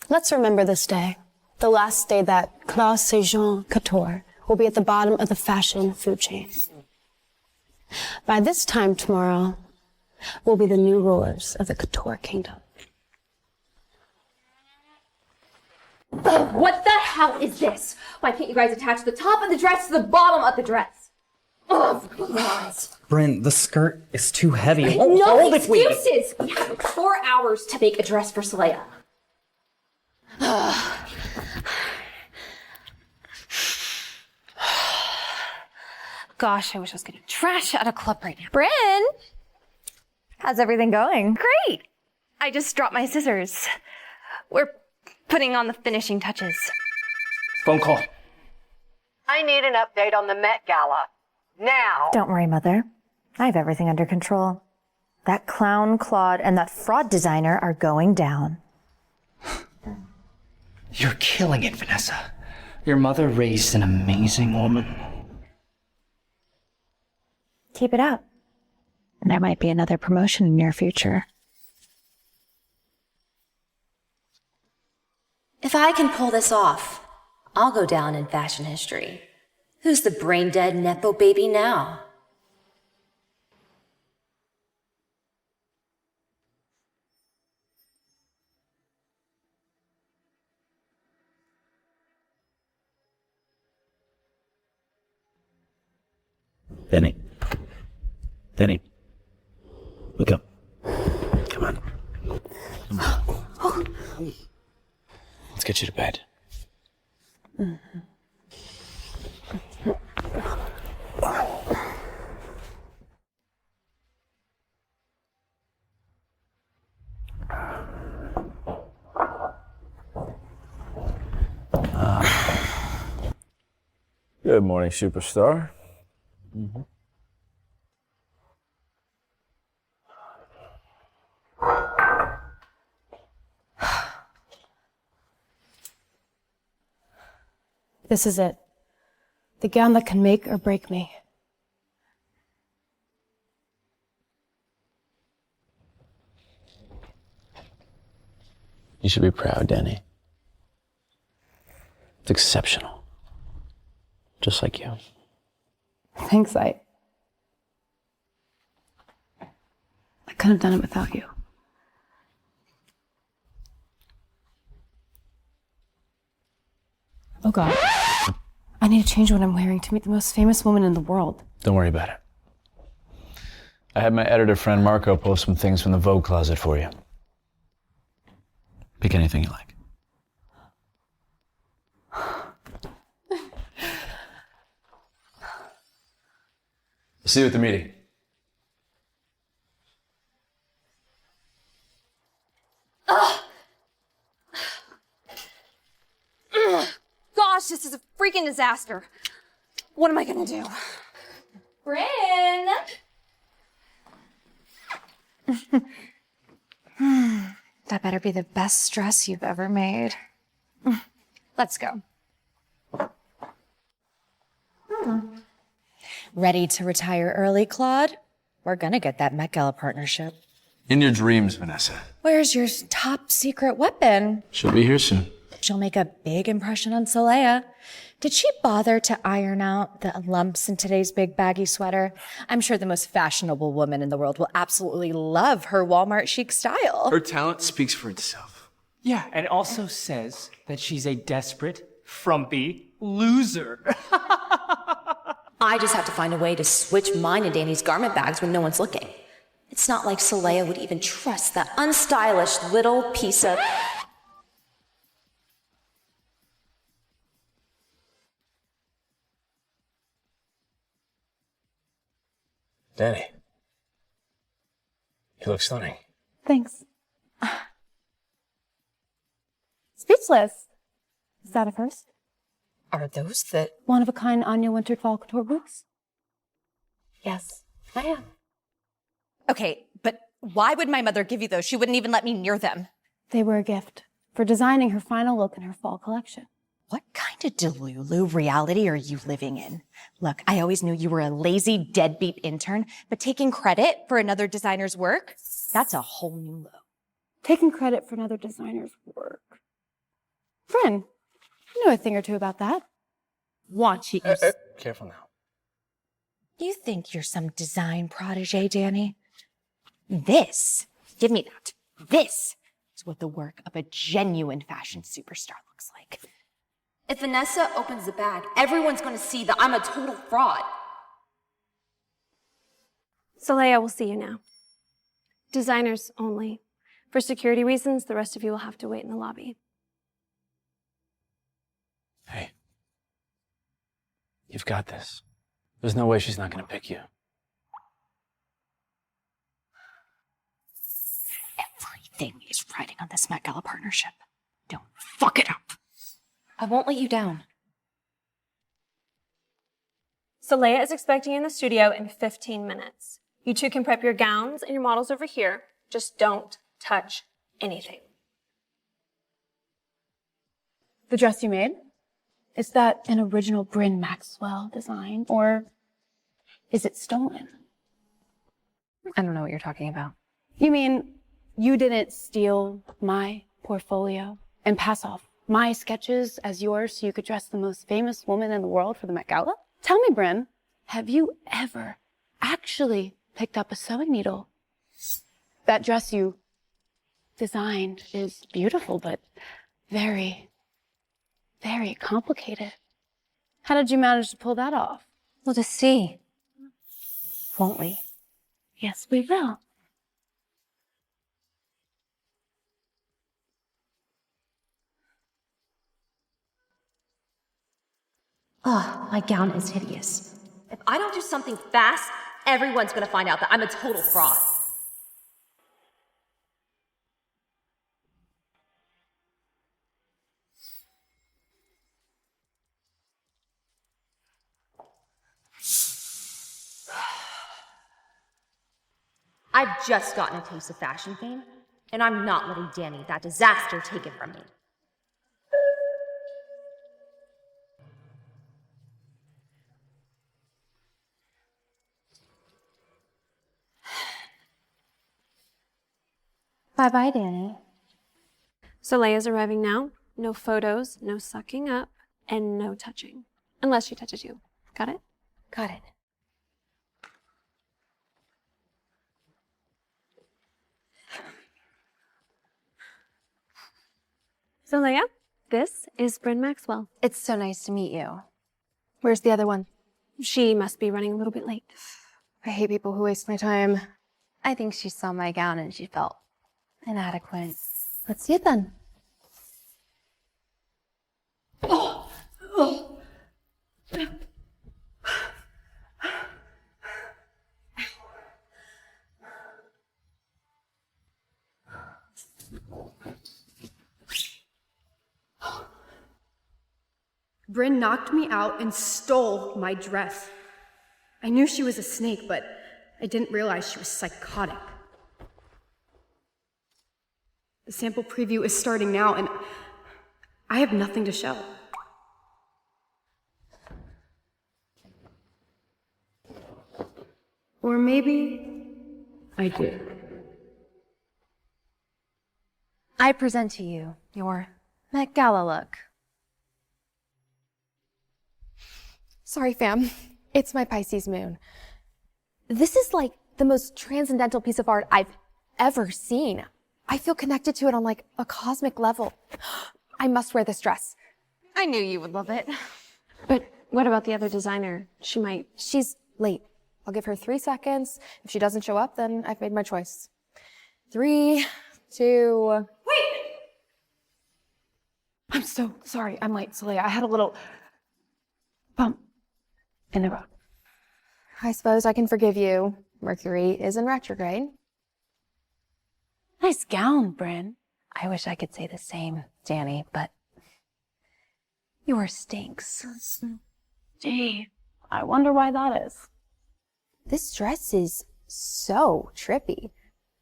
[SPEAKER 2] Let's remember this day, the last day that Claude St. John Couture will be at the bottom of the fashion food chain. By this time tomorrow, we'll be the new rulers of the couture kingdom.
[SPEAKER 16] What the hell is this? Why can't you guys attach the top of the dress to the bottom of the dress? Oh, for God.
[SPEAKER 11] Bryn, the skirt is too heavy. It won't
[SPEAKER 16] No
[SPEAKER 11] hold if we...
[SPEAKER 16] excuses! We have 4 hours to make a dress for Salea.
[SPEAKER 6] Gosh, I wish I was getting trash at a club right now.
[SPEAKER 3] Bryn! How's everything going?
[SPEAKER 16] Great! I just dropped my scissors. We're putting on the finishing touches.
[SPEAKER 11] Phone call.
[SPEAKER 10] I need an update on the Met Gala. Now!
[SPEAKER 3] Don't worry, Mother. I have everything under control. That clown Claude and that fraud designer are going down.
[SPEAKER 13] You're killing it, Vanessa. Your mother raised an amazing woman.
[SPEAKER 3] Keep it up. And there might be another promotion in your future.
[SPEAKER 12] If I can pull this off, I'll go down in fashion history. Who's the brain-dead Nepo baby now?
[SPEAKER 17] Danny. Danny. Wake up. Come on. Come on. Let's get you to bed. Good morning, superstar.
[SPEAKER 2] This is it. The gown that can make or break me.
[SPEAKER 5] You should be proud, Danny. It's exceptional. Just like you.
[SPEAKER 2] Thanks, I couldn't have done it without you. Oh God. I need to change what I'm wearing to meet the most famous woman in the world.
[SPEAKER 5] Don't worry about it. I had my editor friend Marco post some things from the Vogue closet for you. Pick anything you like. See you at the meeting.
[SPEAKER 16] Gosh, this is a freaking disaster. What am I gonna do? Bryn!
[SPEAKER 3] That better be the best dress you've ever made. Let's go. Ready to retire early, Claude? We're gonna get that Met Gala partnership.
[SPEAKER 5] In your dreams, Vanessa.
[SPEAKER 3] Where's your top secret weapon?
[SPEAKER 5] She'll be here soon.
[SPEAKER 3] She'll make a big impression on Soleil. Did she bother to iron out the lumps in today's big baggy sweater? I'm sure the most fashionable woman in the world will absolutely love her Walmart chic style.
[SPEAKER 5] Her talent speaks for itself.
[SPEAKER 13] Yeah, and it also says that she's a desperate, frumpy loser.
[SPEAKER 12] I just have to find a way to switch mine and Danny's garment bags when no one's looking. It's not like Soleil would even trust that unstylish little piece of...
[SPEAKER 5] Danny. You look stunning.
[SPEAKER 2] Thanks. Speechless. Is that a first?
[SPEAKER 12] Are those the...
[SPEAKER 2] One-of-a-kind Anya Winter fall couture boots?
[SPEAKER 12] Yes, I am.
[SPEAKER 3] Okay, but why would my mother give you those? She wouldn't even let me near them.
[SPEAKER 2] They were a gift for designing her final look in her fall collection.
[SPEAKER 3] What kind of Delulu reality are you living in? Look, I always knew you were a lazy, deadbeat intern, but taking credit for another designer's work, that's a whole new low.
[SPEAKER 2] Taking credit for another designer's work. Bryn, you know a thing or two about that.
[SPEAKER 3] Want you.
[SPEAKER 5] Careful now.
[SPEAKER 3] You think you're some design protege, Danny? This, give me that. This is what the work of a genuine fashion superstar looks like.
[SPEAKER 12] If Vanessa opens the bag, everyone's going to see that I'm a total fraud.
[SPEAKER 14] Soleil will see you now. Designers only. For security reasons, the rest of you will have to wait in the lobby.
[SPEAKER 5] Hey. You've got this. There's no way she's not going to pick you.
[SPEAKER 3] Everything is riding on this Met Gala partnership. Don't fuck it up.
[SPEAKER 12] I won't let you down.
[SPEAKER 14] Soleil is expecting you in the studio in 15 minutes. You two can prep your gowns and your models over here. Just don't touch anything.
[SPEAKER 2] The dress you made? Is that an original Bryn Maxwell design, or is it stolen?
[SPEAKER 12] I don't know what you're talking about.
[SPEAKER 2] You mean you didn't steal my portfolio and pass off my sketches as yours so you could dress the most famous woman in the world for the Met Gala? Tell me, Bryn, have you ever actually picked up a sewing needle? That dress you designed is beautiful, but very, very complicated. How did you manage to pull that off?
[SPEAKER 3] Well, to see.
[SPEAKER 7] won't we? Yes, we will.
[SPEAKER 12] Ugh, my gown is hideous. If I don't do something fast, everyone's gonna find out that I'm a total fraud. I've just gotten a taste of fashion fame, and I'm not letting Danny, that disaster, take it from me.
[SPEAKER 3] Bye-bye, Danny.
[SPEAKER 18] Soleil's arriving now. No photos, no sucking up, and no touching. Unless she touches you. Got it?
[SPEAKER 3] Got it.
[SPEAKER 18] Soleil, this is Bryn Maxwell.
[SPEAKER 3] It's so nice to meet you.
[SPEAKER 18] Where's the other one? She must be running a little bit late.
[SPEAKER 3] I hate people who waste my time. I think she saw my gown and she felt inadequate. Let's see it then.
[SPEAKER 2] Bryn knocked me out and stole my dress. I knew she was a snake, but I didn't realize she was psychotic. The sample preview is starting now, and I have nothing to show. Or maybe I do.
[SPEAKER 3] I present to you your Met Gala look.
[SPEAKER 16] Sorry, fam. It's my Pisces moon. This is like the most transcendental piece of art I've ever seen. I feel connected to it on like a cosmic level. I must wear this dress.
[SPEAKER 3] I knew you would love it.
[SPEAKER 18] But what about the other designer?
[SPEAKER 16] She's late. I'll give her 3 seconds. If she doesn't show up, then I've made my choice. 3, 2...
[SPEAKER 2] Wait! I'm so sorry. I'm late, Soleil. I had a little bump in the road.
[SPEAKER 16] I suppose I can forgive you. Mercury is in retrograde.
[SPEAKER 7] Nice gown, Bryn. I wish I could say the same, Danny, but yours stinks.
[SPEAKER 2] Gee, I wonder why that is.
[SPEAKER 16] This dress is so trippy.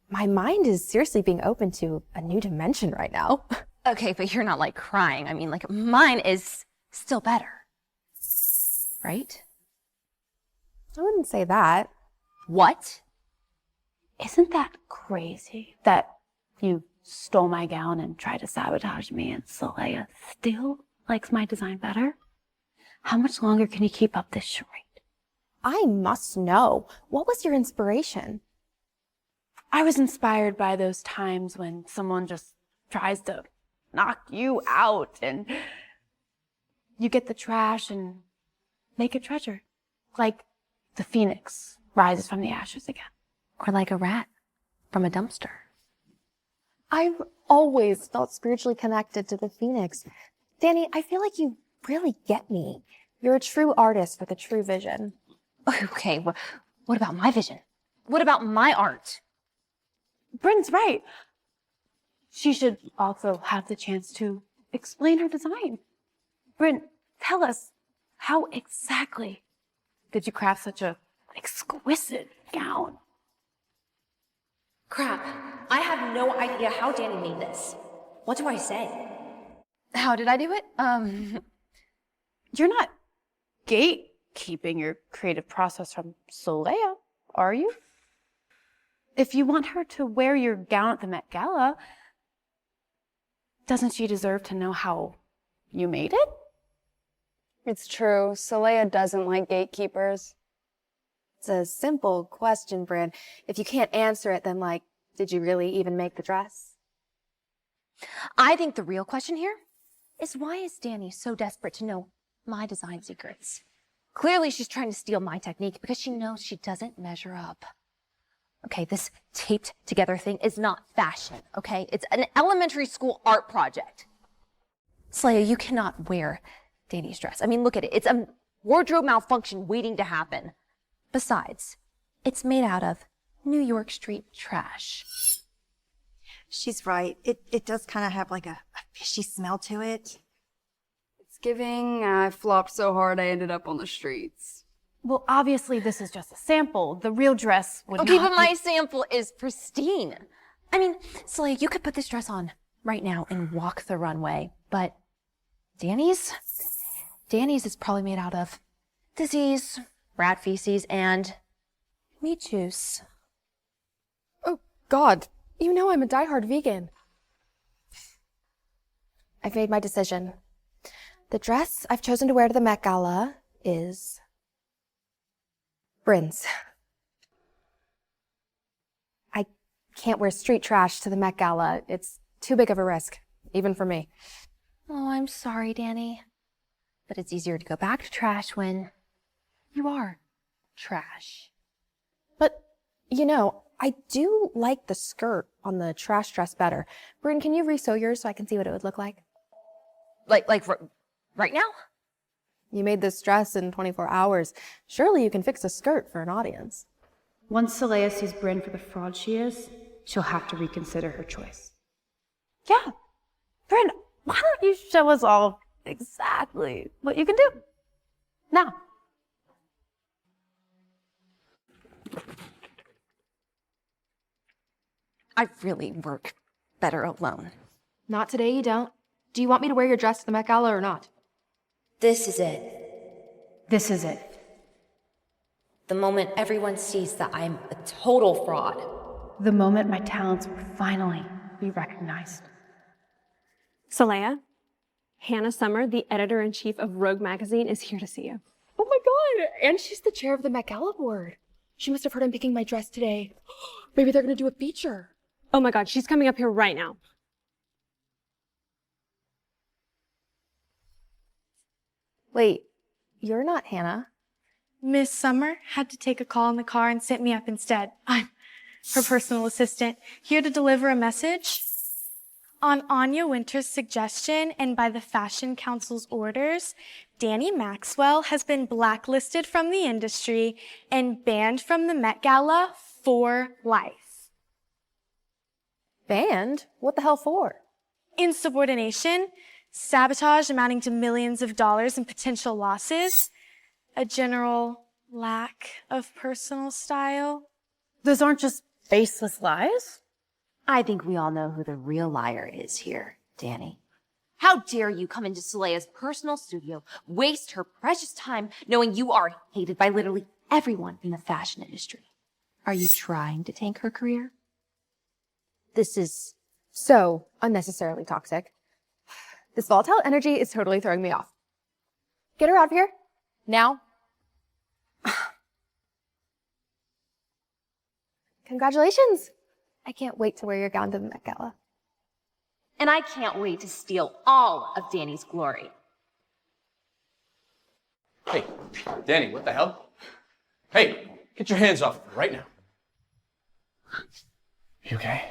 [SPEAKER 16] My mind is seriously being opened to a new dimension right now.
[SPEAKER 3] Okay, but you're not like crying. I mean, like mine is still better. Right?
[SPEAKER 16] I wouldn't say that.
[SPEAKER 3] What?
[SPEAKER 7] Isn't that crazy that you stole my gown and tried to sabotage me and Soleil still likes my design better? How much longer can you keep up this charade?
[SPEAKER 16] I must know. What was your inspiration?
[SPEAKER 2] I was inspired by those times when someone just tries to knock you out and you get the trash and make a treasure. Like the phoenix rises from the ashes again.
[SPEAKER 3] Or like a rat from a dumpster.
[SPEAKER 16] I've always felt spiritually connected to the phoenix. Danny, I feel like you really get me. You're a true artist with a true vision.
[SPEAKER 3] Okay, what about my vision? What about my art?
[SPEAKER 2] Bryn's right. She should also have the chance to explain her design. Bryn, tell us, how exactly did you craft such a exquisite gown?
[SPEAKER 12] Crap, I have no idea how Danny made this. What do I say?
[SPEAKER 3] How did I do it?
[SPEAKER 2] You're not gatekeeping your creative process from Soleil, are you? If you want her to wear your gown at the Met Gala, doesn't she deserve to know how you made it?
[SPEAKER 19] It's true. Soleil doesn't like gatekeepers.
[SPEAKER 16] It's a simple question, Bryn. If you can't answer it, then did you really even make the dress?
[SPEAKER 3] I think the real question here is why is Danny so desperate to know my design secrets? Clearly, she's trying to steal my technique because she knows she doesn't measure up. Okay, this taped together thing is not fashion, okay? It's an elementary school art project. Saleha, you cannot wear Danny's dress. I mean, look at it. It's a wardrobe malfunction waiting to happen. Besides, it's made out of New York Street trash.
[SPEAKER 20] She's right. It does kind of have like a fishy smell to it.
[SPEAKER 19] It's giving, I flopped so hard I ended up on the streets.
[SPEAKER 2] Well, obviously this is just a sample. The real dress would
[SPEAKER 3] Okay,
[SPEAKER 2] not
[SPEAKER 3] but my sample is pristine. I mean, Saleha, you could put this dress on right now and walk the runway, but Danny's is probably made out of disease, rat feces, and meat juice.
[SPEAKER 16] Oh, God. You know I'm a diehard vegan. I've made my decision. The dress I've chosen to wear to the Met Gala is Bryn's. I can't wear street trash to the Met Gala. It's too big of a risk, even for me.
[SPEAKER 3] Oh, I'm sorry, Danny. But it's easier to go back to trash when you are trash.
[SPEAKER 16] But, you know, I do like the skirt on the trash dress better. Bryn, can you re-sew yours so I can see what it would look like?
[SPEAKER 3] Like right now?
[SPEAKER 16] You made this dress in 24 hours. Surely you can fix a skirt for an audience.
[SPEAKER 2] Once Saleha sees Bryn for the fraud she is, she'll have to reconsider her choice.
[SPEAKER 16] Yeah. Bryn, why don't you show us all exactly what you can do? Now.
[SPEAKER 3] I really work better alone.
[SPEAKER 16] Not today, you don't. Do you want me to wear your dress to the Met Gala or not?
[SPEAKER 12] This is it.
[SPEAKER 2] This is it.
[SPEAKER 12] The moment everyone sees that I'm a total fraud.
[SPEAKER 2] The moment my talents will finally be recognized.
[SPEAKER 18] Saleha, Hannah Summer, the editor-in-chief of Rogue Magazine, is here to see you.
[SPEAKER 16] Oh my God! And she's the chair of the Met Gala board. She must have heard I'm picking my dress today. Maybe they're gonna do a feature.
[SPEAKER 18] Oh my God, she's coming up here right now.
[SPEAKER 16] Wait, you're not Hannah.
[SPEAKER 21] Miss Summer had to take a call in the car and sent me up instead. I'm her personal assistant, here to deliver a message. On Anya Winter's suggestion and by the Fashion Council's orders, Danny Maxwell has been blacklisted from the industry and banned from the Met Gala for life.
[SPEAKER 16] Banned? What the hell for?
[SPEAKER 21] Insubordination, sabotage amounting to millions of dollars in potential losses, a general lack of personal style.
[SPEAKER 2] Those aren't just baseless lies?
[SPEAKER 12] I think we all know who the real liar is here, Danny. How dare you come into Saleha's personal studio, waste her precious time knowing you are hated by literally everyone in the fashion industry. Are you trying to tank her career?
[SPEAKER 16] This is so unnecessarily toxic. This volatile energy is totally throwing me off. Get her out of here. Now. Congratulations. I can't wait to wear your gown to the Met Gala.
[SPEAKER 12] And I can't wait to steal all of Danny's glory.
[SPEAKER 5] Hey, Danny, what the hell? Hey, get your hands off right now. You okay?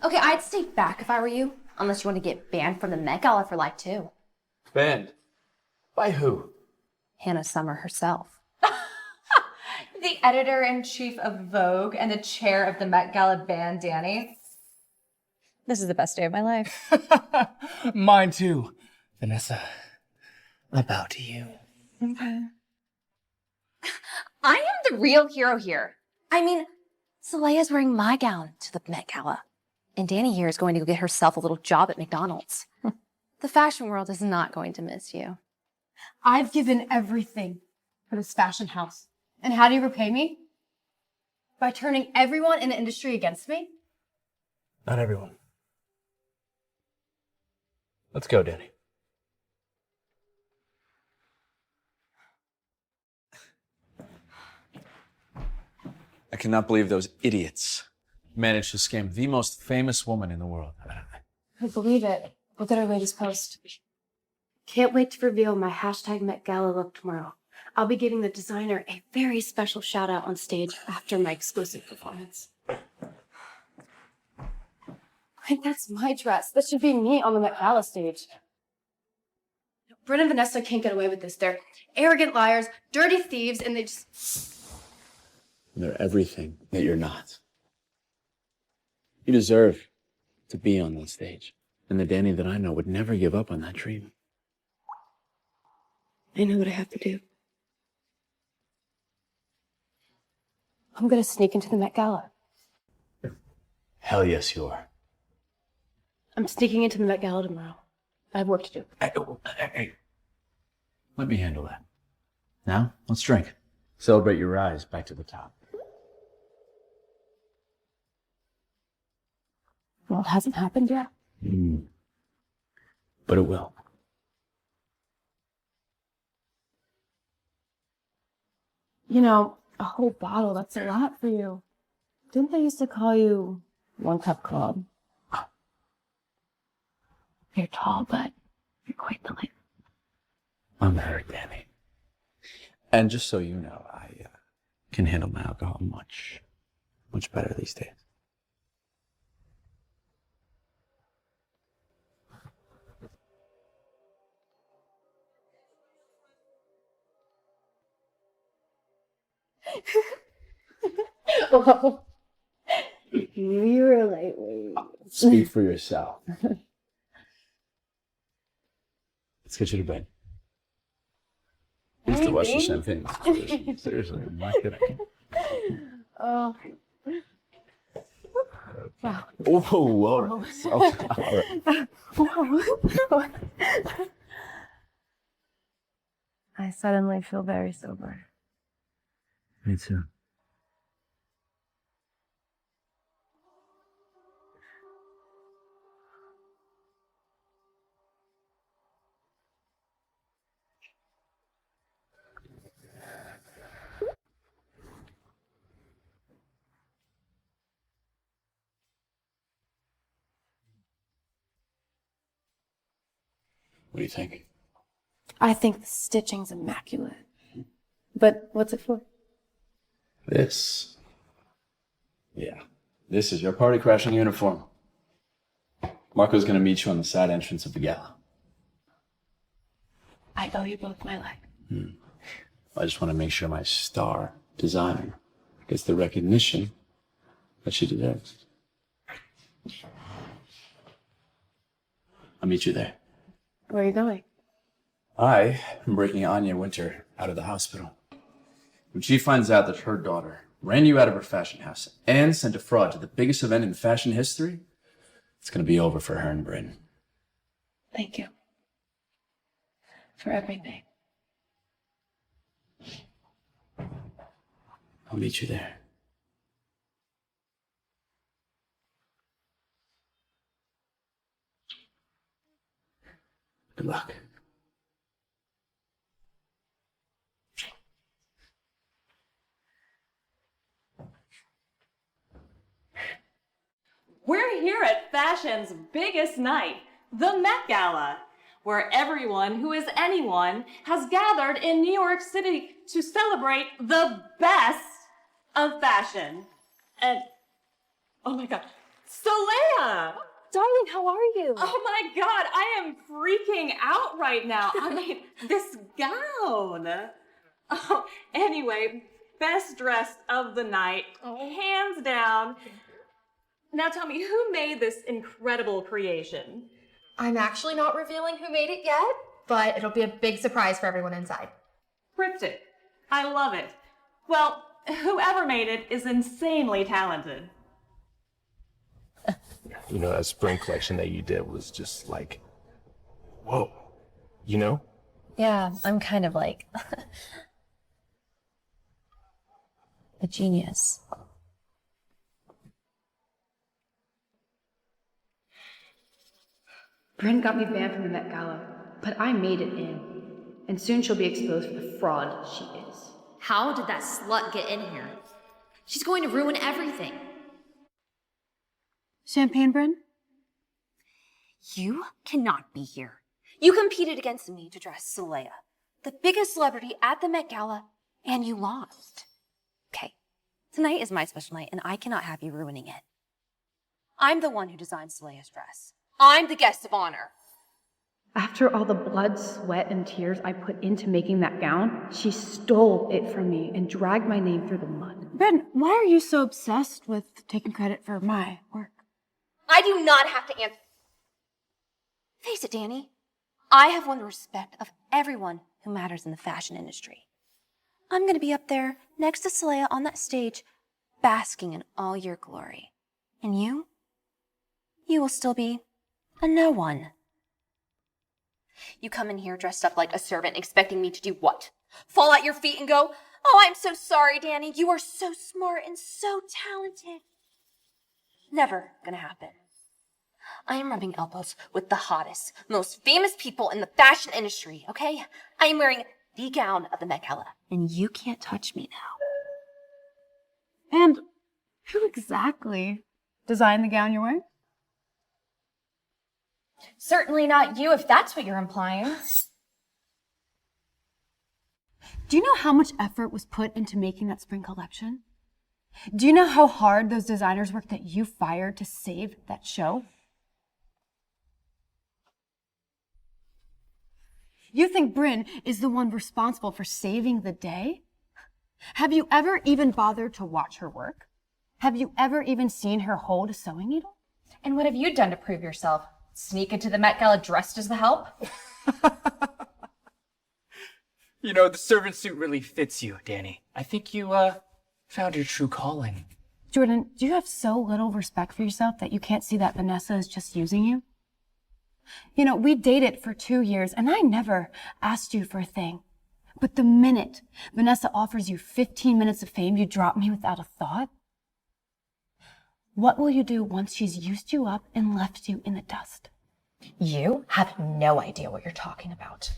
[SPEAKER 12] Okay, I'd stay back if I were you, unless you want to get banned from the Met Gala for life too.
[SPEAKER 5] Banned? By who?
[SPEAKER 12] Hannah Summer herself.
[SPEAKER 1] The editor-in-chief of Vogue and the chair of the Met Gala banned Danny.
[SPEAKER 3] This is the best day of my life.
[SPEAKER 4] Mine too. Vanessa, I bow to you.
[SPEAKER 3] Okay.
[SPEAKER 12] I am the real hero here. I mean, Saleha's wearing my gown to the Met Gala. And Danny here is going to go get herself a little job at McDonald's. The fashion world is not going to miss you.
[SPEAKER 2] I've given everything for this fashion house. And how do you repay me? By turning everyone in the industry against me?
[SPEAKER 4] Not everyone. Let's go, Danny.
[SPEAKER 5] I cannot believe those idiots managed to scam the most famous woman in the world.
[SPEAKER 2] I believe it. Look at our latest post. Can't wait to reveal my hashtag Met Gala look tomorrow. I'll be giving the designer a very special shout out on stage after my exclusive performance. Wait, that's my dress. That should be me on the Met Gala stage. Bryn and Vanessa can't get away with this. They're arrogant liars, dirty thieves, and they just...
[SPEAKER 5] They're everything that you're not. You deserve to be on that stage. And the Danny that I know would never give up on that dream.
[SPEAKER 2] I know what I have to do. I'm gonna sneak into the Met Gala.
[SPEAKER 5] Hell yes, you are.
[SPEAKER 2] I'm sneaking into the Met Gala tomorrow. I have work to do.
[SPEAKER 5] Hey. Let me handle that. Now, let's drink. Celebrate your rise back to the top.
[SPEAKER 2] Well, it hasn't happened yet.
[SPEAKER 5] But it will.
[SPEAKER 2] You know, a whole bottle, that's a lot for you. Didn't they used to call you One Cup Club? You're tall, but you're quite the length.
[SPEAKER 5] I'm hurt, Danny. And just so you know, I can handle my alcohol much better these days.
[SPEAKER 2] Oh, you're a lightweight.
[SPEAKER 5] Speak for yourself. Let's get you to bed. It's the Western Champagne. Seriously, I'm not kidding.
[SPEAKER 2] Oh. Wow.
[SPEAKER 5] Oh, all right. All right.
[SPEAKER 2] I suddenly feel very sober.
[SPEAKER 5] Me too. What do you think?
[SPEAKER 2] I think the stitching's immaculate. But what's it for?
[SPEAKER 5] This. Yeah. This is your party crashing uniform. Marco's gonna meet you on the side entrance of the gala.
[SPEAKER 2] I owe you both my life.
[SPEAKER 5] I just want to make sure my star designer gets the recognition that she deserves. I'll meet you there.
[SPEAKER 2] Where are you going?
[SPEAKER 5] I am breaking Anya Winter out of the hospital. When she finds out that her daughter ran you out of her fashion house and sent a fraud to the biggest event in fashion history, it's going to be over for her and Bryn.
[SPEAKER 2] Thank you. For everything.
[SPEAKER 5] I'll meet you there. Good luck.
[SPEAKER 9] We're here at fashion's biggest night, the Met Gala, where everyone who is anyone has gathered in New York City to celebrate the best of fashion. And, oh my God, Saleha!
[SPEAKER 18] Darling, how are you?
[SPEAKER 9] Oh my God, I am freaking out right now. I mean, this gown. Oh, anyway, best dressed of the night, hands down. Now tell me, who made this incredible creation?
[SPEAKER 16] I'm actually not revealing who made it yet, but it'll be a big surprise for everyone inside.
[SPEAKER 9] Cryptic. I love it. Well, whoever made it is insanely talented.
[SPEAKER 22] You know, that spring collection that you did was just like, whoa, you know?
[SPEAKER 3] Yeah, I'm kind of like a genius.
[SPEAKER 2] Bryn got me banned from the Met Gala, but I made it in. And soon she'll be exposed for the fraud she is.
[SPEAKER 12] How did that slut get in here? She's going to ruin everything.
[SPEAKER 2] Champagne, Bryn?
[SPEAKER 12] You cannot be here. You competed against me to dress Saleha, the biggest celebrity at the Met Gala, and you lost. Okay, tonight is my special night, and I cannot have you ruining it. I'm the one who designed Saleha's dress. I'm the guest of honor.
[SPEAKER 2] After all the blood, sweat, and tears I put into making that gown, she stole it from me and dragged my name through the mud.
[SPEAKER 14] Ben, why are you so obsessed with taking credit for my work?
[SPEAKER 12] I do not have to answer. Face it, Danny. I have won the respect of everyone who matters in the fashion industry. I'm going to be up there next to Saleha on that stage, basking in all your glory. And you? You will still be a no one. You come in here dressed up like a servant, expecting me to do what? Fall at your feet and go, "Oh, I'm so sorry, Danny. You are so smart and so talented." Never gonna happen. I am rubbing elbows with the hottest, most famous people in the fashion industry, okay? I am wearing the gown of the Met Gala, and you can't touch me now.
[SPEAKER 14] And who exactly designed the gown you're wearing?
[SPEAKER 1] Certainly not you, if that's what you're implying.
[SPEAKER 2] Do you know how much effort was put into making that spring collection? Do you know how hard those designers worked that you fired to save that show? You think Bryn is the one responsible for saving the day? Have you ever even bothered to watch her work? Have you ever even seen her hold a sewing needle?
[SPEAKER 1] And what have you done to prove yourself? Sneak into the Met Gala dressed as the help?
[SPEAKER 4] You know, the servant suit really fits you, Danny. I think you, found your true calling.
[SPEAKER 2] Jordan, do you have so little respect for yourself that you can't see that Vanessa is just using you? You know, we dated for 2 years and I never asked you for a thing. But the minute Vanessa offers you 15 minutes of fame, you drop me without a thought? What will you do once she's used you up and left you in the dust?
[SPEAKER 1] You have no idea what you're talking about.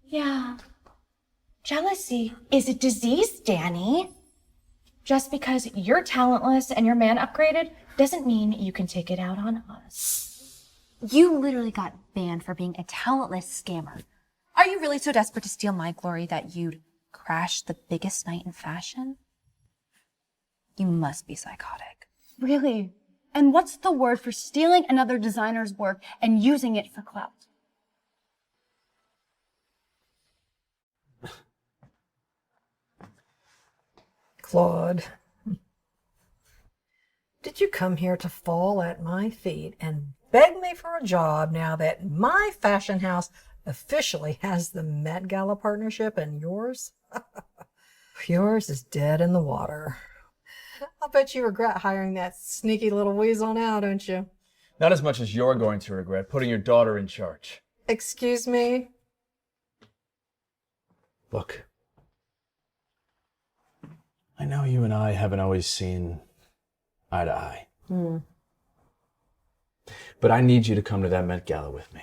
[SPEAKER 1] Yeah. Jealousy is a disease, Danny. Just because you're talentless and your man upgraded doesn't mean you can take it out on us.
[SPEAKER 12] You literally got banned for being a talentless scammer. Are you really so desperate to steal my glory that you'd crash the biggest night in fashion? You must be psychotic.
[SPEAKER 2] Really? And what's the word for stealing another designer's work and using it for clout?
[SPEAKER 10] Claude, did you come here to fall at my feet and beg me for a job now that my fashion house officially has the Met Gala partnership and yours? Yours is dead in the water. I'll bet you regret hiring that sneaky little weasel now, don't you?
[SPEAKER 17] Not as much as you're going to regret putting your daughter in charge.
[SPEAKER 10] Excuse me?
[SPEAKER 17] Look, I know you and I haven't always seen eye to eye. But I need you to come to that Met Gala with me.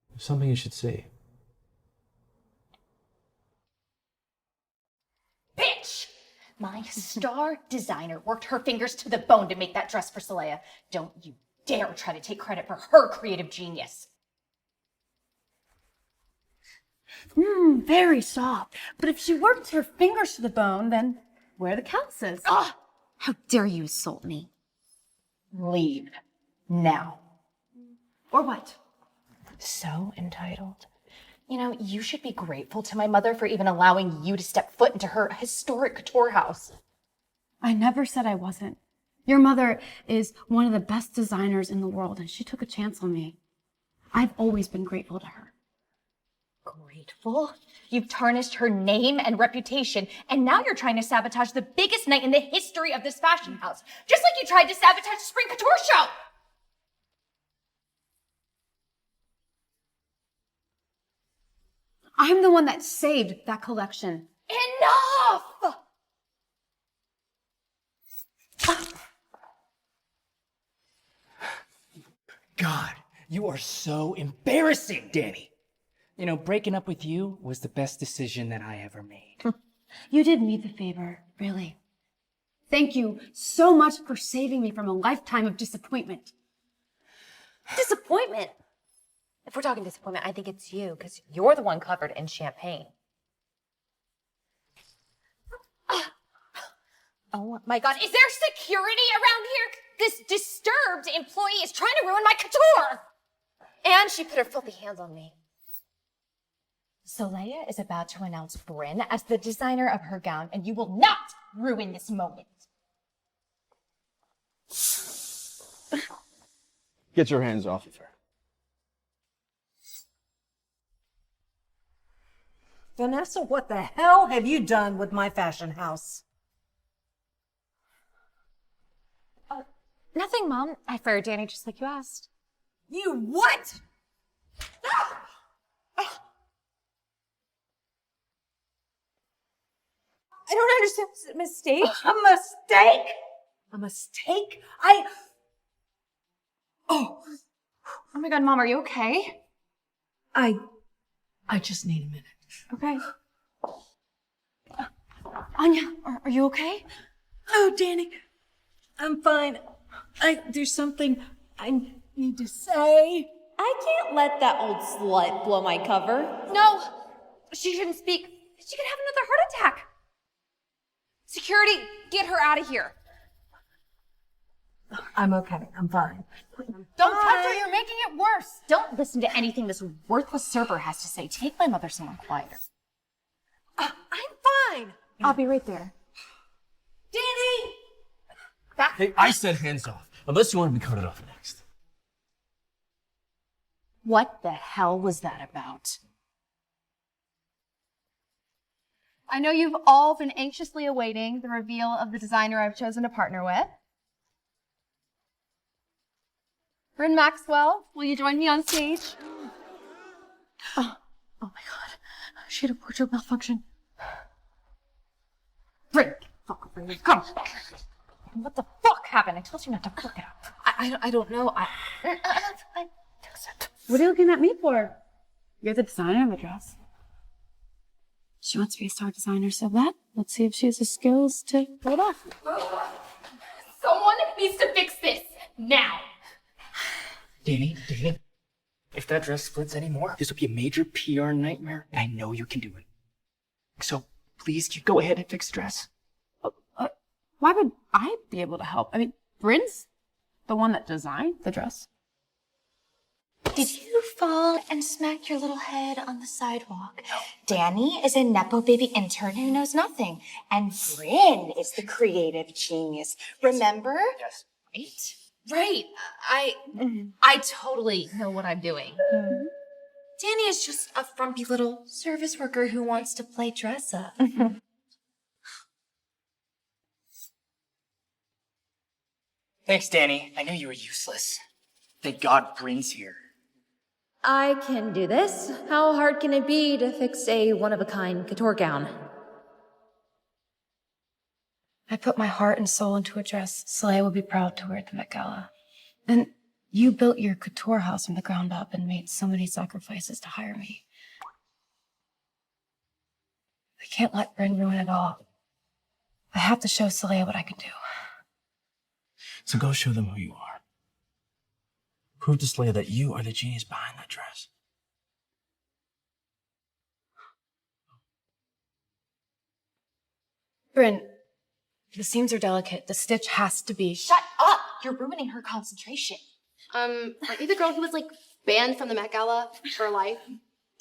[SPEAKER 17] There's something you should see.
[SPEAKER 1] Bitch! My star designer worked her fingers to the bone to make that dress for Saleha. Don't you dare try to take credit for her creative genius.
[SPEAKER 2] Very soft. But if she worked her fingers to the bone, then where are the calluses?
[SPEAKER 12] Ah! How dare you insult me?
[SPEAKER 1] Leave. Now.
[SPEAKER 2] Or what?
[SPEAKER 1] So entitled. You know, you should be grateful to my mother for even allowing you to step foot into her historic couture house.
[SPEAKER 2] I never said I wasn't. Your mother is one of the best designers in the world, and she took a chance on me. I've always been grateful to her.
[SPEAKER 1] Grateful? You've tarnished her name and reputation, and now you're trying to sabotage the biggest night in the history of this fashion house, just like you tried to sabotage the Spring Couture show!
[SPEAKER 2] I'm the one that saved that collection.
[SPEAKER 1] Enough!
[SPEAKER 13] God, you are so embarrassing, Danny. You know, breaking up with you was the best decision that I ever made.
[SPEAKER 2] You did me the favor, really. Thank you so much for saving me from a lifetime of disappointment.
[SPEAKER 3] Disappointment? If we're talking disappointment, I think it's you, because you're the one covered in champagne. Oh my god, is there security around here? This disturbed employee is trying to ruin my couture! And she put her filthy hands on me. Soleil is about to announce Bryn as the designer of her gown, and you will not ruin this moment.
[SPEAKER 17] Get your hands off of her.
[SPEAKER 10] Vanessa, what the hell have you done with my fashion house?
[SPEAKER 3] Nothing, Mom. I fired Danny just like you asked.
[SPEAKER 10] You what?
[SPEAKER 3] I don't understand. Is it a mistake?
[SPEAKER 10] A mistake? A mistake?
[SPEAKER 3] Oh my god, Mom, are you okay?
[SPEAKER 10] I just need a minute.
[SPEAKER 3] Okay. Anya, are you okay?
[SPEAKER 10] Oh, Danny, I'm fine. There's something I need to say.
[SPEAKER 3] I can't let that old slut blow my cover. No, she shouldn't speak. She could have another heart attack. Security, get her out of here.
[SPEAKER 10] I'm okay. I'm fine.
[SPEAKER 3] Don't touch her, you're making it worse. Don't listen to anything this worthless server has to say. Take my mother somewhere quieter.
[SPEAKER 10] I'm fine.
[SPEAKER 3] I'll be right there.
[SPEAKER 10] Danny!
[SPEAKER 4] Hey, I said hands off. Unless you want to be carted off next.
[SPEAKER 3] What the hell was that about?
[SPEAKER 16] I know you've all been anxiously awaiting the reveal of the designer I've chosen to partner with. Bryn Maxwell, will you join me on stage?
[SPEAKER 3] Oh my god. She had a wardrobe malfunction. Bryn, fuck over here. Come. What the fuck happened? I told you not to fuck it up. I don't know.
[SPEAKER 2] What are you looking at me for? You're the designer of the dress.
[SPEAKER 16] She wants to be a star designer so bad. Let's see if she has the skills to pull it off.
[SPEAKER 6] Someone needs to fix this now.
[SPEAKER 13] Danny, if that dress splits anymore, this will be a major PR nightmare, and I know you can do it. So please, you go ahead and fix the dress.
[SPEAKER 2] Why would I be able to help? I mean, Bryn's the one that designed the dress.
[SPEAKER 3] Did you fall and smack your little head on the sidewalk? No. Danny is a Nepo baby intern who knows nothing. And Bryn is the creative genius. Remember?
[SPEAKER 13] Yes.
[SPEAKER 6] Right. I totally know what I'm doing.
[SPEAKER 3] Danny is just a frumpy little service worker who wants to play dress up.
[SPEAKER 13] Thanks, Danny. I knew you were useless. Thank God Bryn's here.
[SPEAKER 12] I can do this. How hard can it be to fix a one-of-a-kind couture gown?
[SPEAKER 1] I put my heart and soul into a dress Soleil would be proud to wear at the Met Gala. And you built your couture house from the ground up and made so many sacrifices to hire me. I can't let Bryn ruin it all. I have to show Soleil what I can do.
[SPEAKER 17] So go show them who you are. Prove to Soleil that you are the genius behind that dress.
[SPEAKER 1] Bryn, the seams are delicate. The stitch has to be...
[SPEAKER 3] Shut up! You're ruining her concentration.
[SPEAKER 16] Are you the girl who was, banned from the Met Gala for life?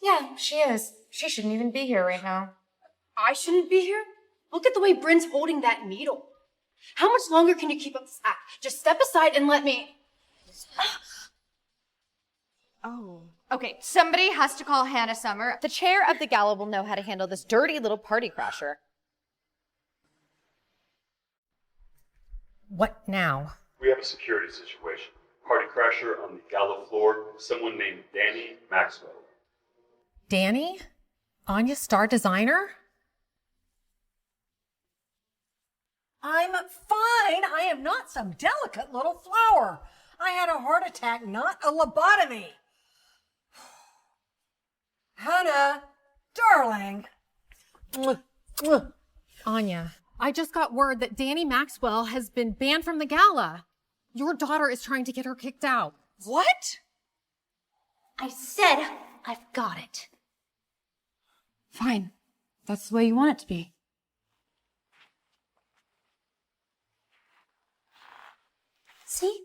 [SPEAKER 1] Yeah, she is. She shouldn't even be here right now.
[SPEAKER 2] I shouldn't be here? Look at the way Bryn's holding that needle. How much longer can you keep up this act? Just step aside and let me...
[SPEAKER 3] Oh. Okay, somebody has to call Hannah Summer. The chair of the gala will know how to handle this dirty little party crasher.
[SPEAKER 1] What now?
[SPEAKER 8] We have a security situation. Party crasher on the gala floor, someone named Danny Maxwell.
[SPEAKER 1] Danny? Anya, star designer?
[SPEAKER 10] I'm fine. I am not some delicate little flower. I had a heart attack, not a lobotomy. Hannah, darling.
[SPEAKER 1] Anya,
[SPEAKER 11] I just got word that Danny Maxwell has been banned from the gala. Your daughter is trying to get her kicked out.
[SPEAKER 15] What?
[SPEAKER 12] I said I've got it.
[SPEAKER 2] Fine. That's the way you want it to be.
[SPEAKER 12] See?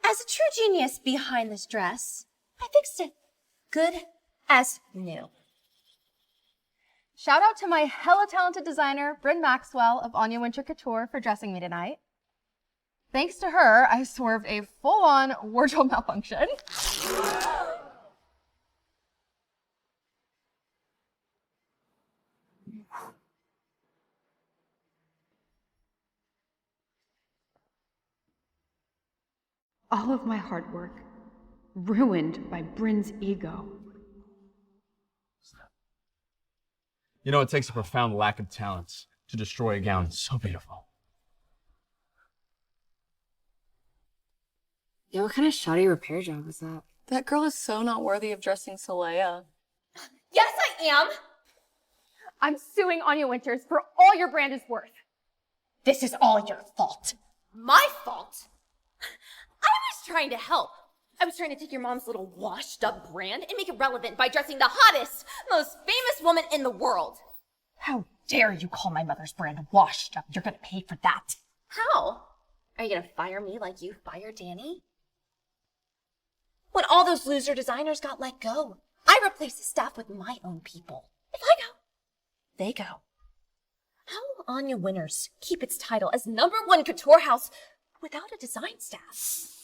[SPEAKER 12] As a true genius behind this dress, I fixed it. Good as new.
[SPEAKER 16] Shout out to my hella talented designer, Bryn Maxwell of Anya Winter Couture, for dressing me tonight. Thanks to her, I swerved a full-on wardrobe malfunction.
[SPEAKER 2] All of my hard work ruined by Bryn's ego.
[SPEAKER 5] You know, it takes a profound lack of talent to destroy a gown so beautiful.
[SPEAKER 23] Yeah, what kind of shoddy repair job was that?
[SPEAKER 9] That girl is so not worthy of dressing Saleya.
[SPEAKER 16] Yes, I am! I'm suing Anya Winters for all your brand is worth.
[SPEAKER 12] This is all your fault. My fault? I was trying to help. I was trying to take your mom's little washed up brand and make it relevant by dressing the hottest, most famous woman in the world.
[SPEAKER 1] How dare you call my mother's brand washed up? You're gonna pay for that.
[SPEAKER 12] How? Are you gonna fire me like you fired Danny? When all those loser designers got let go, I replaced the staff with my own people. If I go, they go. How will Anya Winters keep its title as #1 couture house without a design staff?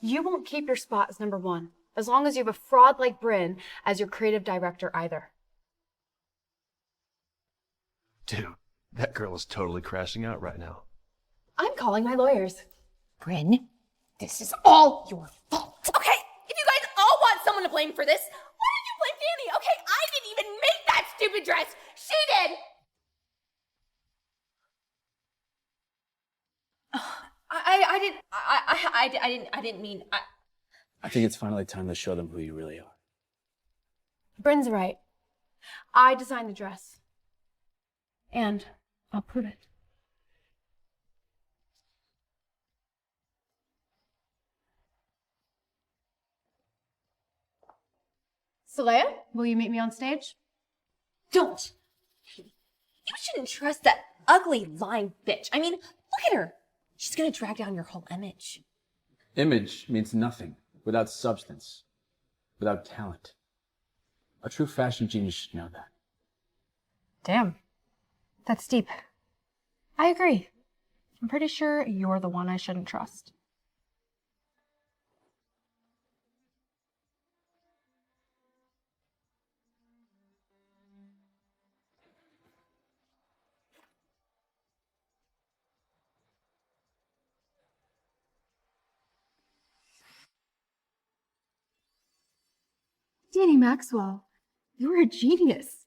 [SPEAKER 2] You won't keep your spot as #1 as long as you have a fraud like Bryn as your creative director either.
[SPEAKER 22] Dude, that girl is totally crashing out right now.
[SPEAKER 2] I'm calling my lawyers.
[SPEAKER 1] Bryn, this is all your fault.
[SPEAKER 12] Okay, if you guys all want someone to blame for this, why don't you blame Danny? Okay, I didn't even make that stupid dress. She did. I didn't mean.
[SPEAKER 5] I think it's finally time to show them who you really are.
[SPEAKER 2] Bryn's right. I designed the dress. And I'll prove it. Saleya, will you meet me on stage?
[SPEAKER 12] Don't. You shouldn't trust that ugly, lying bitch. I mean, look at her. She's gonna drag down your whole image.
[SPEAKER 5] Image means nothing without substance, without talent. A true fashion genius should know that.
[SPEAKER 2] Damn. That's deep. I agree. I'm pretty sure you're the one I shouldn't trust. Danny Maxwell, you're a genius.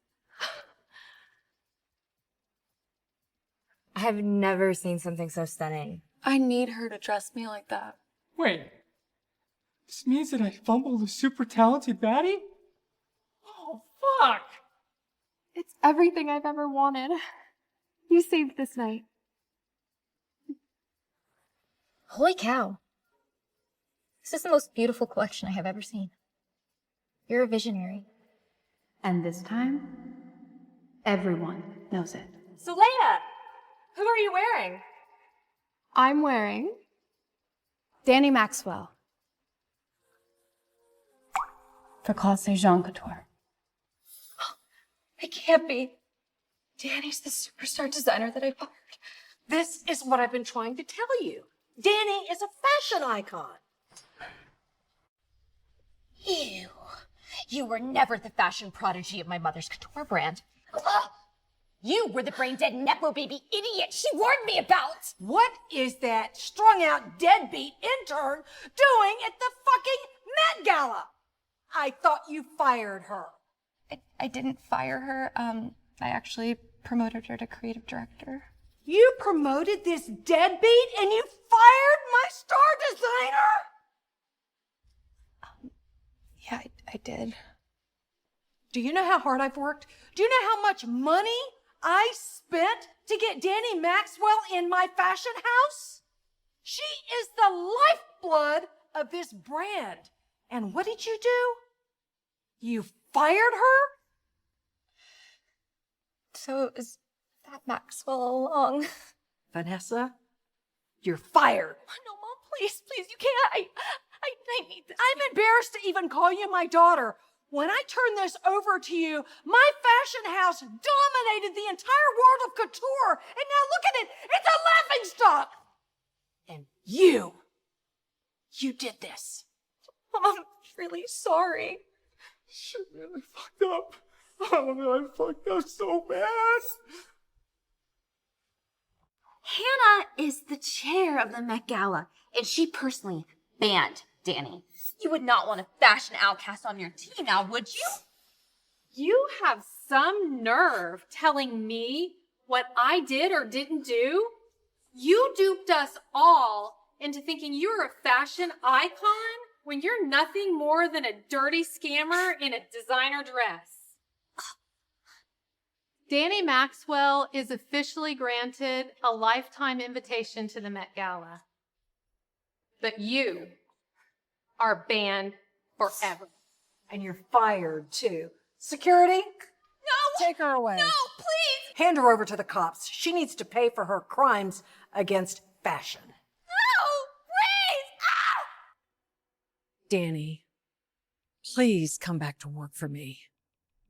[SPEAKER 24] I have never seen something so stunning.
[SPEAKER 9] I need her to dress me like that.
[SPEAKER 4] Wait, this means that I fumbled a super talented baddie? Oh, fuck!
[SPEAKER 16] It's everything I've ever wanted. You saved this night.
[SPEAKER 3] Holy cow. This is the most beautiful collection I have ever seen. You're a visionary.
[SPEAKER 2] And this time, everyone knows it.
[SPEAKER 9] Saleya! Who are you wearing?
[SPEAKER 16] I'm wearing
[SPEAKER 2] Danny Maxwell. For Claude Saint-Jean Couture.
[SPEAKER 6] It can't be. Danny's the superstar designer that I fired.
[SPEAKER 25] This is what I've been trying to tell you. Danny is a fashion icon.
[SPEAKER 1] Ew. You were never the fashion prodigy of my mother's couture brand. You were the brain-dead nepo baby idiot she warned me about.
[SPEAKER 25] What is that strung-out deadbeat intern doing at the fucking Met Gala? I thought you fired her.
[SPEAKER 1] I didn't fire her. I actually promoted her to creative director.
[SPEAKER 25] You promoted this deadbeat and you fired my star designer?
[SPEAKER 1] Yeah, I did.
[SPEAKER 25] Do you know how hard I've worked? Do you know how much money I spent to get Danny Maxwell in my fashion house? She is the lifeblood of this brand. And what did you do? You fired her?
[SPEAKER 3] So it was that Maxwell all along.
[SPEAKER 25] Vanessa, you're fired.
[SPEAKER 3] No, Mom, please, you can't. I need this.
[SPEAKER 25] I'm embarrassed to even call you my daughter. When I turned this over to you, my fashion house dominated the entire world of couture. And now look at it. It's a laughingstock. And you did this.
[SPEAKER 3] Mom, I'm really sorry.
[SPEAKER 22] She really fucked up. Oh, I fucked up so bad.
[SPEAKER 12] Hannah is the chair of the Met Gala, and she personally banned Danny.
[SPEAKER 7] You would not want a fashion outcast on your team now, would you?
[SPEAKER 11] You have some nerve telling me what I did or didn't do? You duped us all into thinking you were a fashion icon when you're nothing more than a dirty scammer in a designer dress. Danny Maxwell is officially granted a lifetime invitation to the Met Gala. But you are banned forever.
[SPEAKER 25] And you're fired, too. Security?
[SPEAKER 7] No!
[SPEAKER 25] Take her away.
[SPEAKER 7] No, please!
[SPEAKER 25] Hand her over to the cops. She needs to pay for her crimes against fashion.
[SPEAKER 7] No! Please! Ah!
[SPEAKER 10] Danny, please come back to work for me.